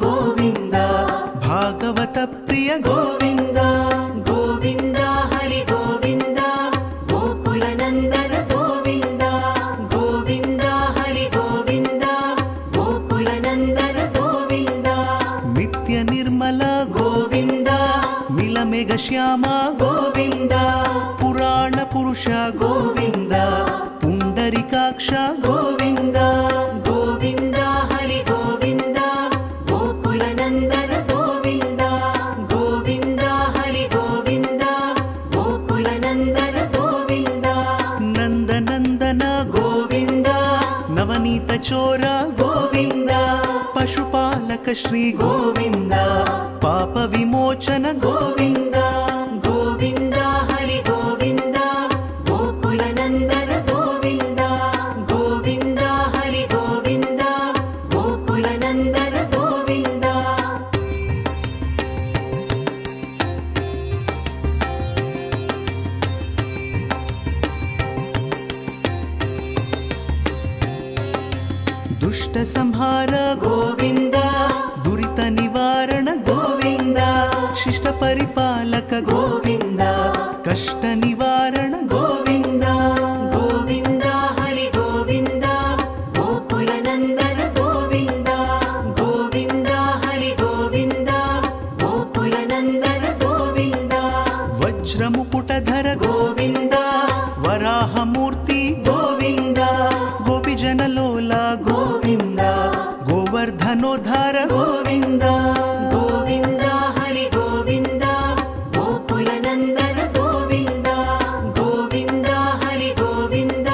ಗೋವಿಂದ ಭಾಗವತ ಪ್ರಿಯ ಗೋವಿಂದ ಗೋವಿಂದ ಹರಿ ಗೋವಿಂದ ಗೋಕುಲ ನಂದನ ಗೋವಿಂದ ಗೋವಿಂದ ಹರಿ ಗೋವಿಂದ ಗೋಕುಲ ನಂದನ ಗೋವಿಂದ ನಿತ್ಯ ನಿರ್ಮಲ ಗೋವಿಂದ ಮಿಲಮೇಘ ಶ್ಯಾಮ ಗೋವಿಂದ ಪುರಾಣ ಪುರುಷ ಗೋವಿಂದ ಪುಂಡರಿಕಾಕ್ಷ ಗೋವಿಂದ ಗೋವಿಂದ ಹರಿ ಗೋವಿಂದ ಗೋಕುಲ ನಂದನ ಗೋವಿಂದ ಗೋವಿಂದ ಹರಿ ಗೋವಿಂದ ಗೋಕುಲ ನಂದನ ಗೋವಿಂದ ನಂದನಂದನ ಗೋವಿಂದ ನವನೀತ ಚೋರ ಗೋವಿಂದ ಪಶುಪಾಲಕ ಶ್ರೀ ಗೋವಿಂದ ಪಾಪ ವಿಮೋಚನ ಗೋವಿಂದ ಗೋವಿಂದ ಹರಿ ಗೋವಿಂದ ಗೋಕುಲ ನಂದನ ಗೋವಿಂದ ಗೋವಿಂದ ಹರಿ ಗೋವಿಂದ ಗೋಕುಲ ನಂದನ ಗೋವಿಂದ ದುಷ್ಟ ಸಂಹಾರ ಗೋವಿಂದ ದುರಿತ ನಿವಾರಣ ಗೋವಿಂದ ಶಿಷ್ಟ ಪರಿಪಾಲಕ ಗೋವಿಂದ ಕಷ್ಟ ನಿವಾರಣ ಗೋವಿಂದ ಗೋವಿಂದ ಹರಿ ಗೋವಿಂದ ಗೋಕುಲ ನಂದನ ಗೋವಿಂದ ಗೋವಿಂದ ಹರಿ ಗೋವಿಂದ ಗೋಕುಲ ನಂದನ ಗೋವಿಂದ ವಜ್ರ ಮುಕುಟಧರ ಗೋವಿಂದ ವರಾಹ ಮೂರ್ತಿ ಗೋವಿಂದ ಗೋಪಿಜನ ಲೋಲ ಗೋವಿಂದ ಗೋವರ್ಧನೋದ್ಧಾರ ಗೋವಿಂದ ಗೋವಿಂದ ಹರಿ ಗೋವಿಂದ ಗೋಕುಲ ನಂದನ ಗೋವಿಂದ ಗೋವಿಂದ ಹರಿ ಗೋವಿಂದ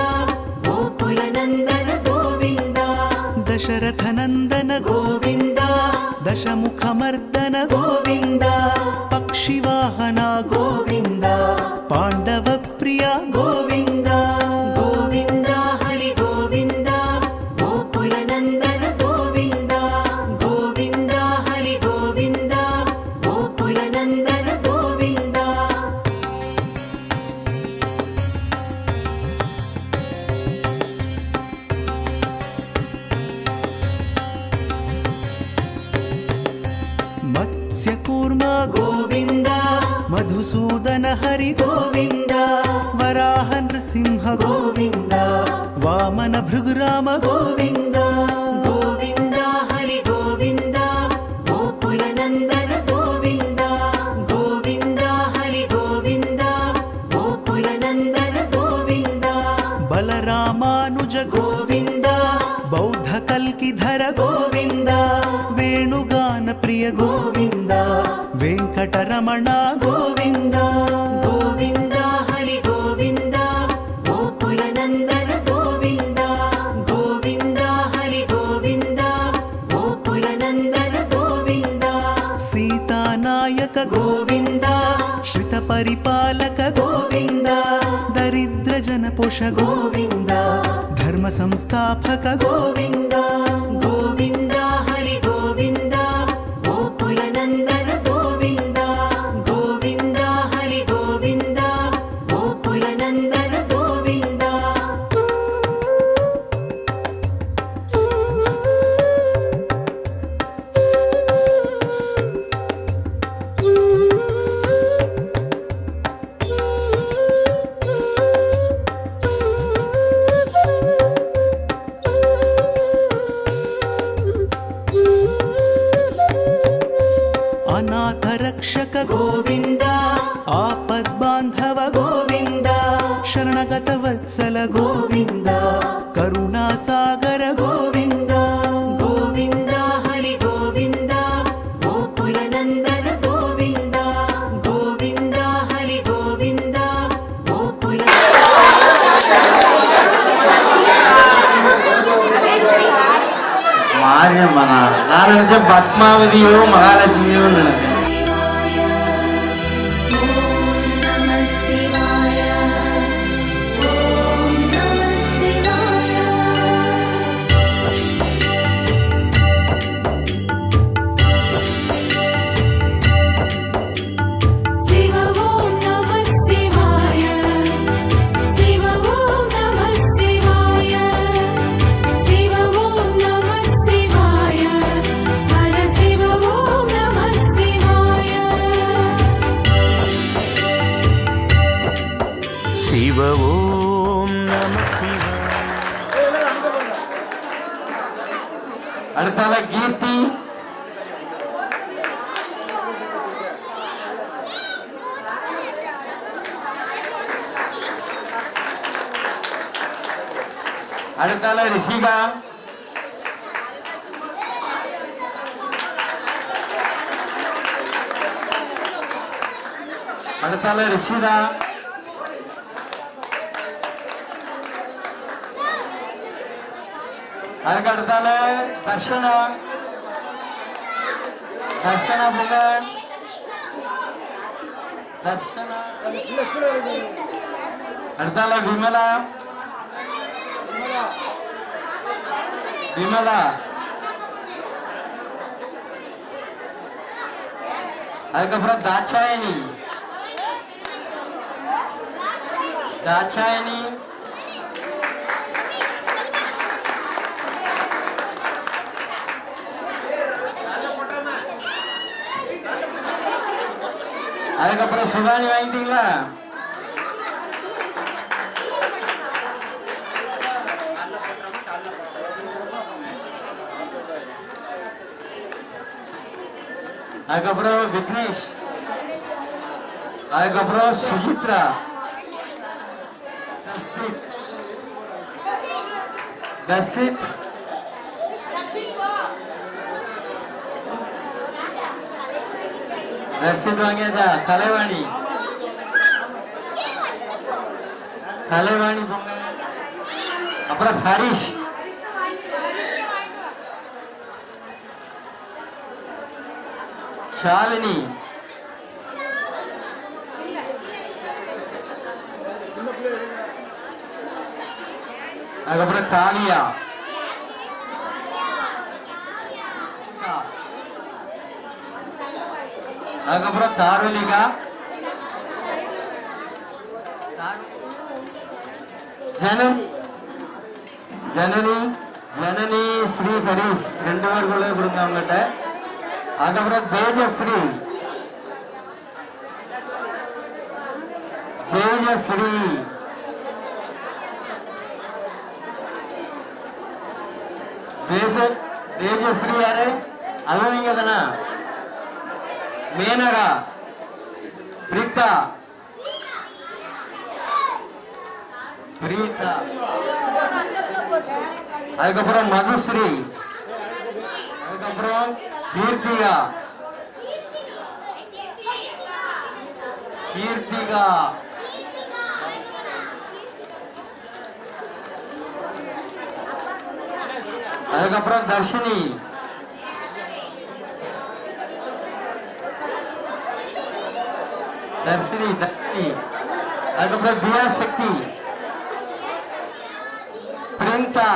ಗೋಕುಲ ನಂದನ ಗೋವಿಂದ ದಶರಥ ನಂದನ ಗೋವಿಂದ ದಶಮುಖ ಮರ್ದನ ಗೋವಿಂದ ಪಕ್ಷಿವಾಹನ ಗೋವಿಂದ ಪಾಂಡವ ಪ್ರಿಯ ಗೋವಿಂದ ಗೋವಿಂದ ಹರಿ ಗೋವಿಂದ ಗೋಕುಲ ನಂದನ ಗೋವಿಂದ ಗೋವಿಂದ ಹರಿ ಗೋವಿಂದ ಗೋಕುಲ ನಂದನ ಗೋವಿಂದ ಮತ್ಸ್ಯಕೂರ್ಮ ಗೋವಿಂದ ಮಧುಸೂದನ ಹರಿ ಗೋವಿಂದ ವರಾಹ ನೃಸಿಂಹ ಗೋವಿಂದ ವಾಮನ ಭೃಗುರಾಮ ಗೋವಿಂದ ಗೋವಿಂದ ಹರಿ ಗೋವಿಂದ ಗೋಕುಲ ನಂದನ ಗೋವಿಂದ ಗೋವಿಂದ ಹರಿ ಗೋವಿಂದ ಗೋಕುಲ ನಂದನ ಗೋವಿಂದ ಬಲರಾಮಾನುಜ ಗೋವಿಂದ ಬೌದ್ಧ ಕಲ್ಕಿಧರ ಗೋವಿಂದ ವೇಣುಗಾನ ಪ್ರಿಯ ಗೋವಿಂದ ವೆಂಕಟರಮಣ ಗೋವಿಂದ ಗೋವಿಂದ ಹರಿ ಗೋವಿಂದ ಗೋಕುಲ ನಂದನ ಗೋವಿಂದ ಗೋವಿಂದ ಹರಿ ಗೋವಿಂದ ಗೋಕುಲ ನಂದನ ಗೋವಿಂದ ಸೀತಾನಾಯಕ ಗೋವಿಂದ ಶ್ರಿತ ಪರಿಪಾಲಕ ಗೋವಿಂದ ದರಿದ್ರ ಜನಪೋಷ ಗೋವಿಂದ ಧರ್ಮ ಸಂಸ್ಥಾಪಕ ಗೋವಿಂದ ಗೋವಿಂದ ಹರಿ ಗೋವಿಂದ ಗೋಕುಲ ನಂದನ ಗೋವಿಂದ ಗೋವಿಂದ ಹರಿ ಗೋವಿಂದ ಗೋಕುಲ ನಂದನ ಗೋವಿಂದ ಅನಾಥ ರಕ್ಷಕ ಗೋವಿಂದ ಆಪದ್ ಬಾಂಧವ ಗೋವಿಂದ ಶರಣಗತ ವತ್ಸಲ ಗೋವಿಂದ ಕರುಣಾ ಸಾಗರ ಗೋವಿಂದ ಗೋವಿಂದ ಹರಿ ಗೋವಿಂದ ಗೋಕುಲ ನಂದನ ಗೋವಿಂದ ಗೋವಿಂದ ಹರಿ ಗೋವಿಂದ ಗೋಕುಲ மாரியம்மனா நான் நினைச்ச பத்மாவதியோ மகாலட்சுமியோ நினைச்சேன். Shiva அடுத்தால ரிஷிகா, அடுத்தால ரிஷிதா, அதுக்கு அடுத்தால தர்ஷனா, தர்ஷனா புகழ், தர்ஷனா, அடுத்தால விமலா, விமலா, அதுக்கப்புறம் தாட்சாயணி, தாட்சாயணி, அதுக்கப்புறம் சுகானி வாங்கிட்டீங்களா? அதுக்கப்புறம் விக்னேஷ், அதுக்கப்புறம் சுசித்ரா, தசித், தசித் வாங்கியதா? கலைவாணி, கலைவாணி போங்க. அப்புறம் ஹரிஷ், ஷாலினி, அதுக்கப்புறம் காவியா, அதுக்கப்புறம் தாருலிகா, ஜனனி, ஜனனி, ஜனனி ஸ்ரீ ஹரிஷ் 2 பேருக்குள்ளே கொடுங்க அவங்ககிட்ட. அதுக்கப்புறம் தேஜஸ்ரீ, தேஜஸ்ரீ, தேஜஸ்ரீ யாரு? அதுவும் நீங்க தானா? மேனகா, பிரீதா, பிரீதா, அதுக்கப்புறம் மதுஸ்ரீ, அதுக்கப்புறம் கீர்த்திகா, கீர்த்திகா, அதுக்கப்புறம் தர்ஷினி, தர்ஷினி, தர்ஷினி, அதுக்கப்புறம் தியா சக்தி, பிரிந்தா,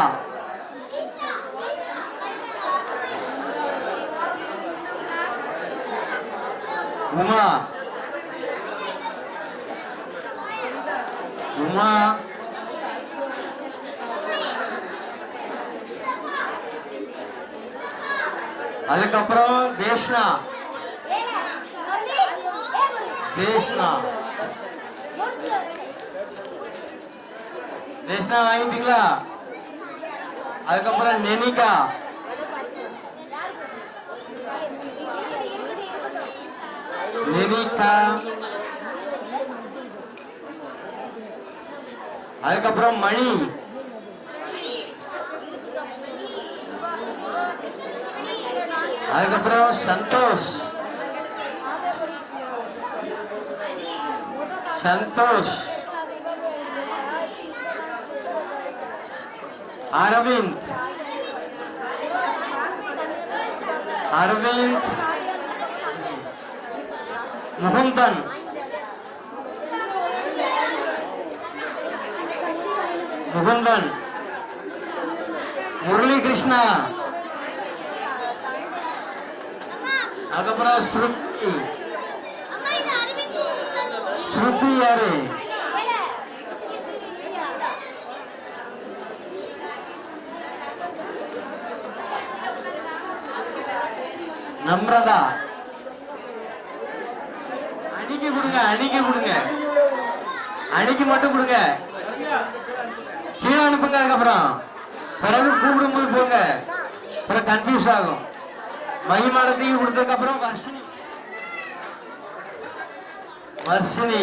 உமா, உமா, அதுக்கப்புறம் தேஷ்னா, தேஷ்னா, தேஷ்னா வாங்கிட்டீங்களா? அதுக்கப்புறம் நெனிகா, நெனிகா, அதுக்கப்புறம் மணி, அதுக்கப்புறம் சந்தோஷ், சந்தோஷ், அரவிந்த், அரவிந்த், முகுந்தன், முகுந்தன், முரளி கிருஷ்ணா, அதுக்கப்புறம் ஸ்ருதி, ஸ்ருதி யாரு? நம்ரதா, அணிக்கு கொடுங்க, அணிக்கு கொடுங்க, அணிக்கு மட்டும் கொடுங்க, கீழே அனுப்புங்க. அதுக்கப்புறம் பிறகு கூப்பிடும்போது போங்க, பிறகு கன்ஃபியூஸ் ஆகும். மகிமானத்தையும் கொடுத்ததுக்கு அப்புறம் வர்ஷினி, வர்ஷினி,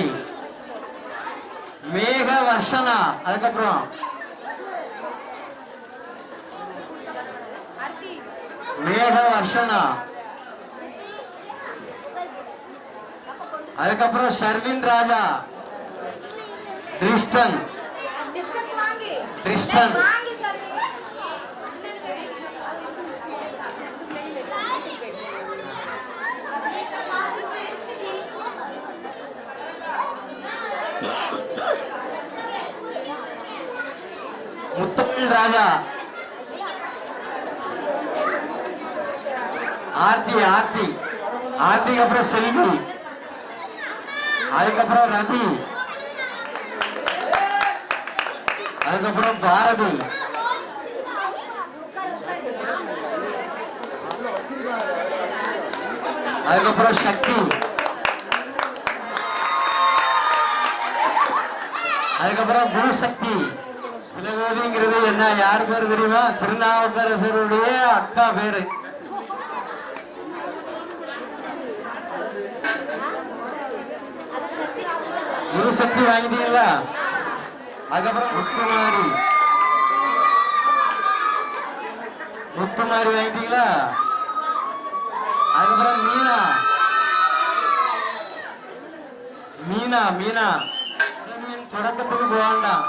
மேக வர்ஷனா, அதுக்கப்புறம் மேக வர்ஷனா. அதுக்கப்புறம் ஷர்வின் ராஜா, ட்ரிஸ்டன் ட்ரிஸ்டன். முத்தமிழ் ராஜா, ஆர்த்தி ஆர்த்தி ஆர்த்திக்கு அப்புறம் செல்வி, அதுக்கப்புறம் ரவி, அதுக்கப்புறம் பாரதி, அதுக்கப்புறம் சக்தி, அதுக்கப்புறம் குருசக்தி. குலகோதிங்கிறது என்ன, யார் பேரு தெரியுமா? திருநாவுக்கரசருடைய அக்கா பேரு. குருசக்தி வாங்கிட்டீங்களா? அதுக்கப்புறம் முத்துமாரி, முத்துமாரி வாங்கிட்டீங்களா? அதுக்கப்புறம் மீனா, மீனா மீனா தொடக்கத்துக்கு போவாண்டாம்.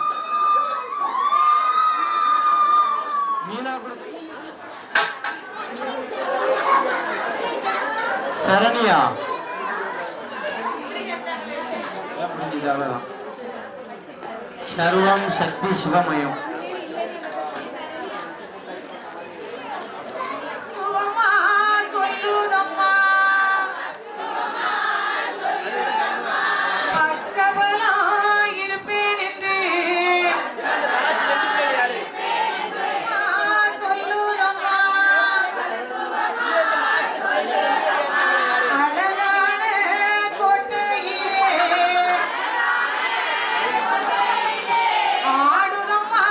மீனா சரணியா, சர்வம் சக்தி சிவமயம். ஆடுதம்மா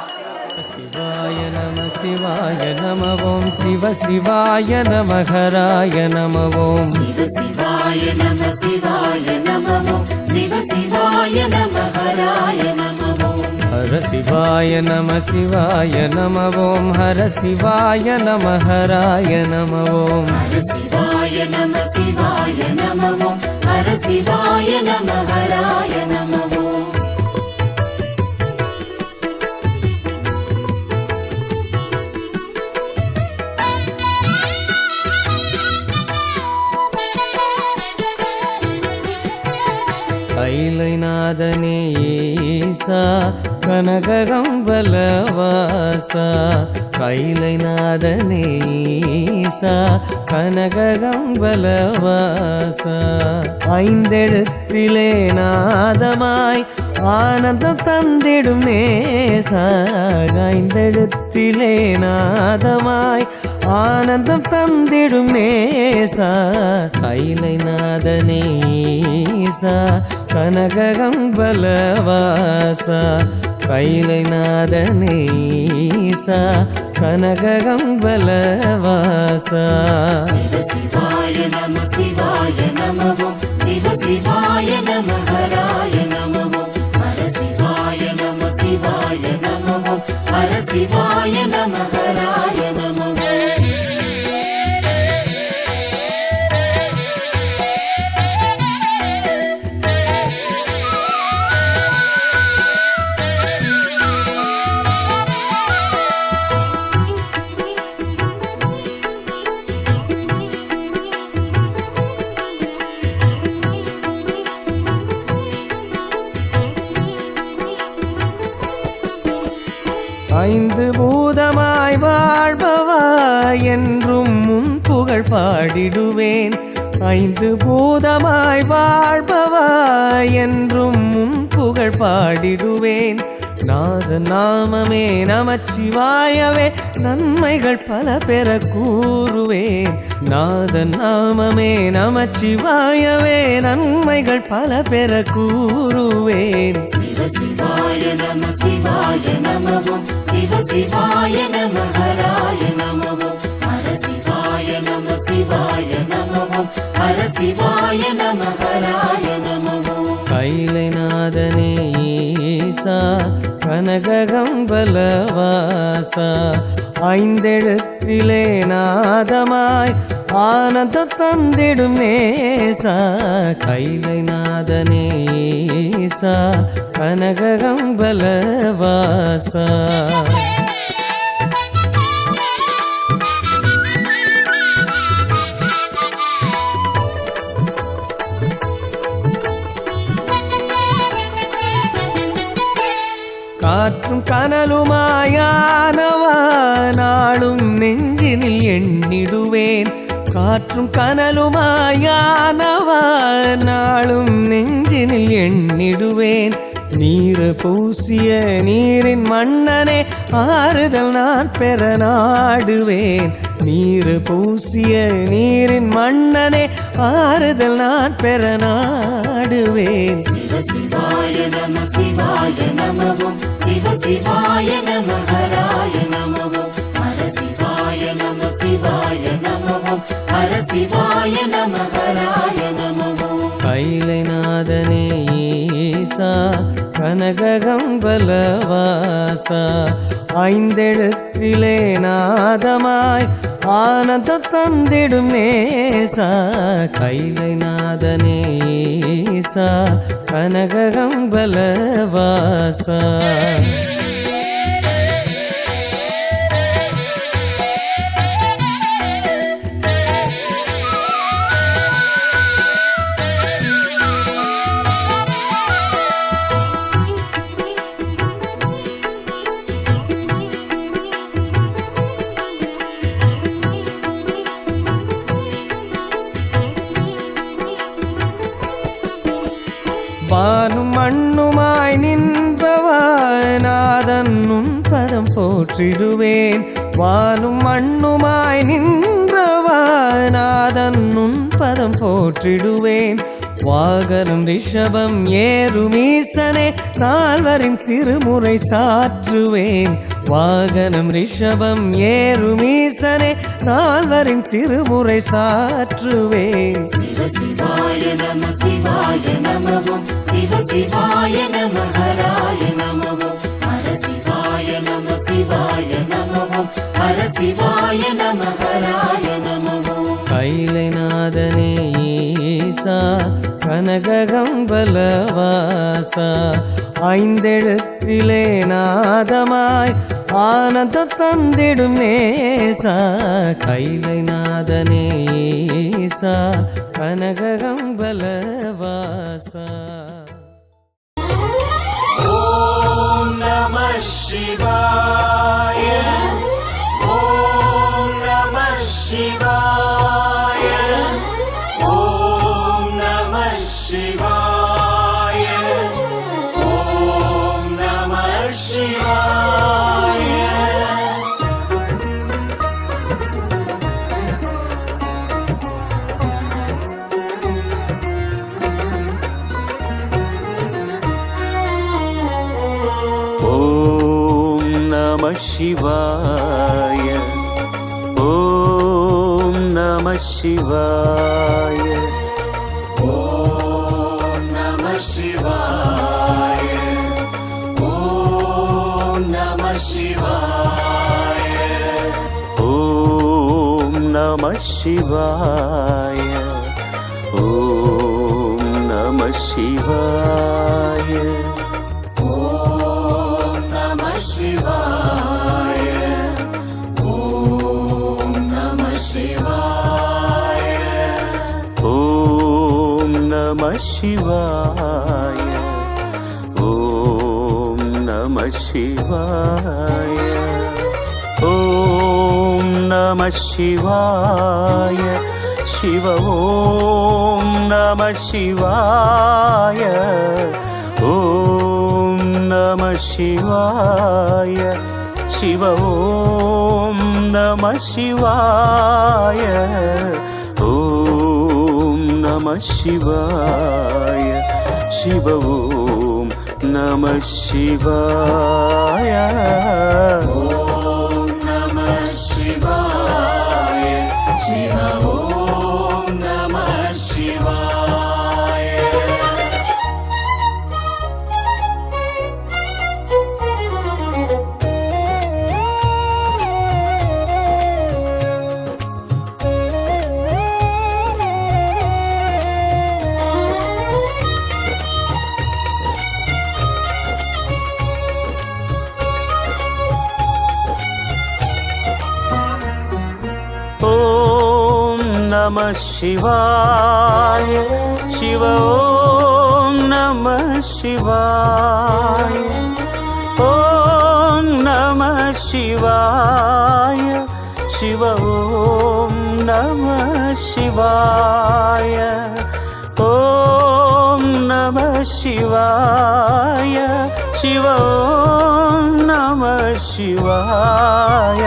शिवाय नमः शिवाय नमः ओम शिव शिवाय नमः हराय नमः ओम शिव शिवाय नमः शिवाय नमः शिव शिवाय नमः हराय नमः हर शिवाय नमः शिवाय नमः ओम हर शिवाय नमः हराय नमः ओम हर शिवाय नमः शिवाय नमः हर शिवाय नमः हराय नमः कैलनादने ईसा कनकगंबलवासा कैलनादने ईसा कनकगंबलवासा ஐந்தெழுத்திலே நாதமாய் ஆனந்தம் தந்திடும் நேசா ஐந்தெழுத்திலே நாதமாய் ஆனந்தம் தந்திடும் நேசா கைலைநாதனே ஈசா கனககம்பலவாசா கைலைநாதனே ஈசா கனககம்பலவாசா शिव शिवाय नमः शिवाय नमः शिव शिवाय नमः हराय नमः हर शिवाय नमः शिवाय नमः हर शिवाय नमः हराय नमः ஐந்து பூதமாய் வாழ்பவா என்றும் முன் புகழ் பாடிடுவேன் ஐந்து பூதமாய் வாழ்பவா என்றும் முன் புகழ் பாடிடுவேன் நாத நாமமே நமச்சிவாயவே நன்மைகள் பல பெற கூறுவேன் நாத நாமமே நமச்சிவாயவே நன்மைகள் பல பெற கூறுவேன் शिव शिवाय नमः शिवाय नमः शिव शिवाय नमः हराय नमः हर शिवाय नमः शिवाय नमः हर शिवाय नमः हराय नमः கைலைநாதனே ஈசா கனககம்பலவாசா ஐந்தெழுத்திலே நாதமாய் ஆனந்த தந்திடும் நேசா கைலைநாதனே ஈசா கனககம்பலவாசா காற்றும் கனலுமாயானவா நாளும் நெஞ்சினில் எண்ணிடுவேன் காற்றும் கனலுமாயானவா நாளும் நெஞ்சினில் எண்ணிடுவேன் நீரு பூசிய நீரின் மன்னனே ஆறுதல் நான் பெற நாடுவேன் நீரு பூசிய நீரின் மன்னனே ஆறுதல் நான் பெற நாடுவேன் शिव शिवाय नमः शिवाय नमः शिव शिवाय नमः हराय नमः हर शिवाय नमः शिवाय नमः हर शिवाय नमः हराय नमः கைலைநாதனே ஈசா கனககம்பலவாசா ஐந்தெழுத்திலே நாதமாய் ஆனந்த தந்திடும் நேசா கைலைநாதனே ஈசா கனககம்பலவாசா மண்ணுமாய் நின்றவா நாதன் உன் பதம் போற்றிடுவேன். வானும் மண்ணுமாய் நின்றவா நாதன் உன் பதம் போற்றிடுவேன். வாகனம் ரிஷபம் ஏறுமீசனே நால்வரின் திருமுறை சாற்றுவேன். வாகனம் ரிஷபம் ஏறுமீசனே நால்வரின் திருமுறை சாற்றுவேன். சிவ சிவாய நம சிவாய நமவோம் சிவ சிவாய நம ஹராய நமவோம் ஹர சிவாய நம சிவாய நமவோம் ஹர சிவாய நம ஹராய நமவோம். கைலைநாதனே ஈசா கனககம்பலவாசா ஐந்தெழுத்திலே நாதமாய் ஆனந்த தந்திடும் நேசா. கைலைநாதனே ஈசா கனககம்பலவாசா. ஓம் நம சிவாய ஓம் நம சிவாய ஓம் நம சிவாய ஓம் நம சிவாய. ஓம் நம சிவாய ஓம் நம சிவாய ஓம் நம சிவாய ஓம் நம சிவாய ஓம் நம சிவாய ஓம் நம சிவாய ஓம் நம சிவாய ஓம் நம சிவாய ஓம் நம சிவாய ஓம் நம சிவாய ஓம் நம சிவாய சிவ ஓம் நம சிவாய ஓம் நம சிவாய சிவ ஓம் நம சிவாய ஓம் நம சிவாய சிவ ஓம் நம சிவாய ஓம் நம சிவாய சிவ ஓம் நம சிவாய. நம சிவாய சிவ ஓம் நம சிவாய ஓம் நம சிவாய சிவ ஓம் நம சிவாய ஓம் நம சிவாய சிவ ஓம் நம சிவாய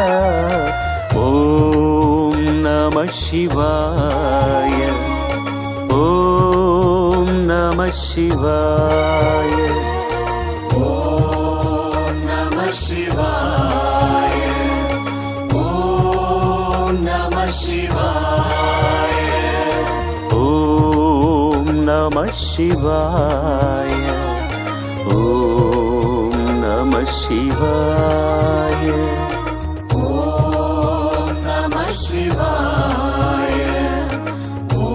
ஓம் நம சிவாய ஓம் நம சிவாய ஓம் நம சிவாய ஓம் நம சிவாய ஓம் நம சிவாய ஓம் நம சிவாய ஓம் நம சிவாய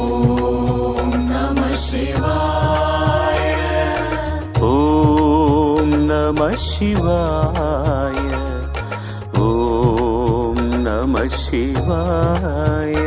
ஓம் நம சிவாய ஓம் நம சிவாய ஓம் நம சிவாய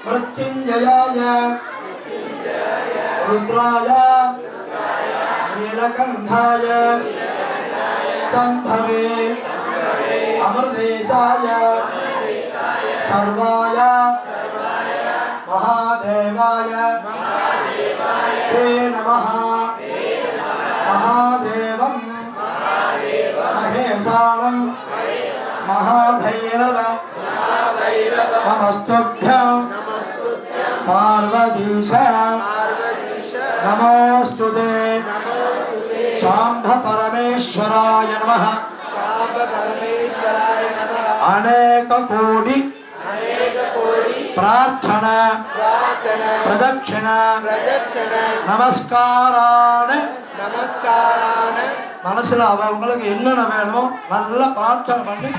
मृत्युंजयाय रुद्राय नीलकंठाय संभवे अमृतेशाय सर्वाय महादेवाय ते नमः महादेवं महेशानं महाभैरव नमस्तुभ्यं पार्वतीश नमोस्तुते शांभ परमेश्वराय नमः अनेक कोटि प्रार्थना प्रदक्षिणा நமஸ்காரான மனசுல அவங்களுக்கு என்னென்ன வேணுமோ நல்லா பிரார்த்தனை பண்ணி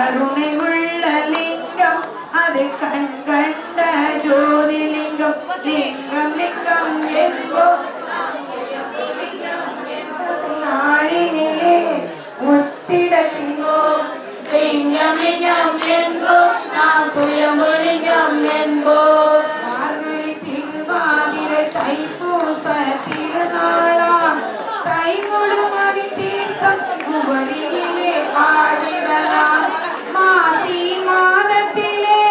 கருணை உள்ள லிங்கம் அது கண் கண்ட ஜோதி லிங்கம் லிங்கம் லிங்கம் என்போம் நாளினிலே முத்திடத்தினோ லிங்கம் லிங்கம் என்போம் நாம் சுயம்புலிங்கம் என்போம் மார்கழி திருவாதிரை தைப்பூச திருநாளாம் தை முழுமதி தீர்த்தம் குவரியிலே ஆடிடலாம் மாசி மாதத்திலே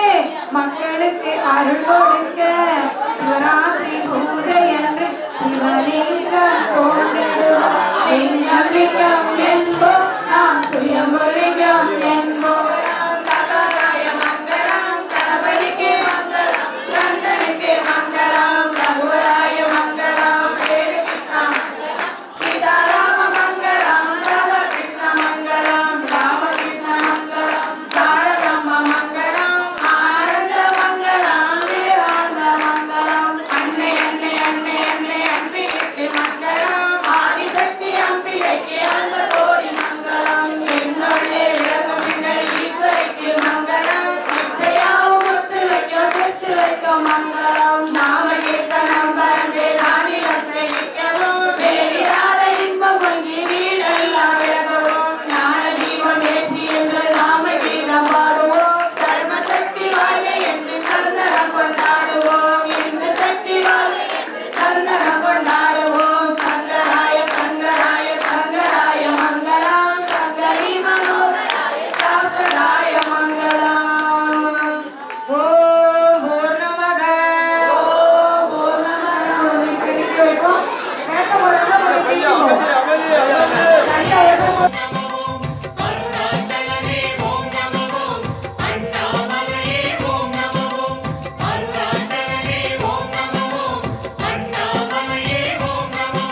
மக்களுக்கு அருள் கொடுக்க சிவராத்திரி பூஜை என்று சிவலிங்கம் தோன்றிடுவோம் லிங்கம் லிங்கம் என்போம் நாம் சுயம்புலிங்கம் என்போம் சதாராய மங்களம் கணபதிக்கு மங்களம் கந்தனுக்கு மங்களம் ரகுவராய மங்களம் வேலு கிருஷ்ணா சீதாராம மங்களம் ராதா கிருஷ்ண மங்களம் ராமகிருஷ்ண மங்களம் சாரதாம்ப மங்களம் ஆனந்த மங்களம் வேதாந்த மங்களம் அன்னை அன்னை அன்னை அன்னை அம்பிகைக்கு மங்களம் ஆதிசக்தி அம்பிகைக்கு அந்த கோடி மங்களம் என்னுள்ளே விளங்குகின்ற ஈஸ்வரிக்கு மங்களம் நிச்சயாவும் முச்சு வைக்கும் செச்சு வைக்கும் மங்களம் நாம கீர்த்தனம் பரந்தே ராணி லட்சணிக்கவும் வேறிடாத இன்பம் வங்கி வீடெல்லாம் விலகவும் ஞான தீபம் ஏற்றி என்று நாம கீதம் பாடுவோம் தர்ம சக்தி வாழ்க என்று சந்தனம் கொண்டாடுவோம் இந்து சக்தி வாழ்க என்று சந்தனம் கொண்டாடுவோம் சங்கராய சங்கராய சங்கராய மங்களம் சங்கரி மனோகராய சாஸ்வதாய மங்களம் ஓம் பூர்ணமத ஓம் பூர்ணமத பிடித்து வைப்போம் கேட்ட போதெல்லாம் ஒரு பிடிக்கும் நல்ல எதிர்ப்பு அருணாச்சலனே ஓம் நமோ அண்ணாமலையே ஓம் நமோ அருணாச்சலனே ஓம் நமோ அண்ணாமலையே ஓம் நமோ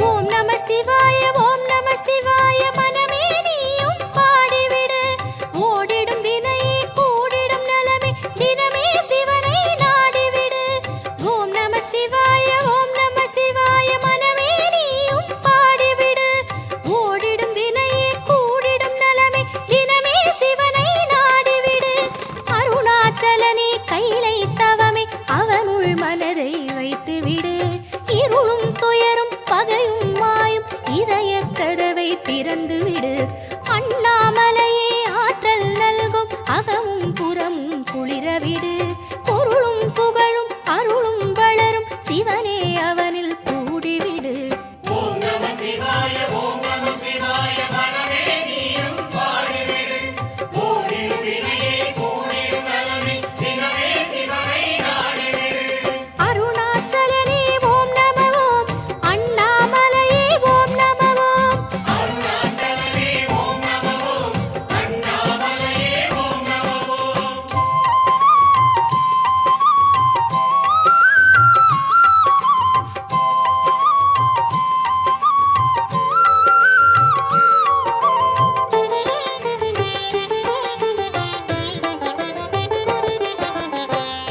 ஓம் நம சிவாய ஓம் நம சிவாய மனமே நீயும் பாடிவிடு ஓடிடும் வினையே கூடிடும் நலமே தினமே சிவனை நாடிவிடு ஓம் நம சிவாய ஓம் நம சிவாய மனமே நீயும் பாடிவிடு ஓடிடும் வினையே கூடிடும் நலமே தினமே சிவனை நாடிவிடு அருணாச்சலனே கைலை தவமே அவனுள் மனதை வைத்துவிடு இருளும் துயரும் பகையும் மாயும் இதய கதவை திறந்துவிடு அண்ணாமலையே ஆற்றல் நல்கும் அகமும் புறமும் குளிரவிடு பொருளும் புகழும் அருளும் வளரும் சிவனே அவனில் கூடிவிடு ஓம் நம சிவாய ஓம் நம சிவாய மனமே நீயும் பாடிவிடு ஓடிடும் வினையே கூடிடும் நலமே தினமே சிவனை நாடிவிடு அருணாச்சலனே ஓம் நம ஓம் அண்ணாமலையே ஓம் நம ஓம் அருணாச்சலனே ஓம் நமோ அண்ணாமலையே ஓம் நமோ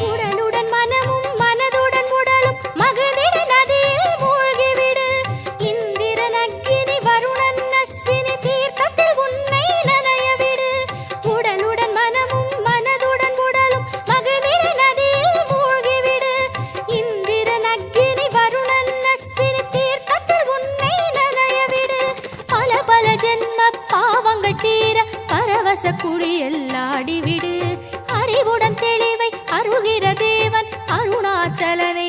உடலுடன் மனமும் மனதுடன் உடலும் மகிழ்ந்திட நதியில் மூழ்கிவிடு இந்திரன் அக்கினி வருணன் அஸ்வினி தீர்த்தத்தில் உன்னை நனையவிடு உடலுடன் மனமும் மனதுடன் உடலும் மகிழ்ந்திட நதியில் மூழ்கிவிடு இந்திரன் அக்கினி வருணன் அஸ்வினி தீர்த்தத்தில் உன்னை நனையவிடு பல பல ஜென்ம பாவங்கள் தீர பரவச குடியல்லாடிவிடு அறிவுடன் தெளிவை அருகிற தேவன் அருணாச்சலனை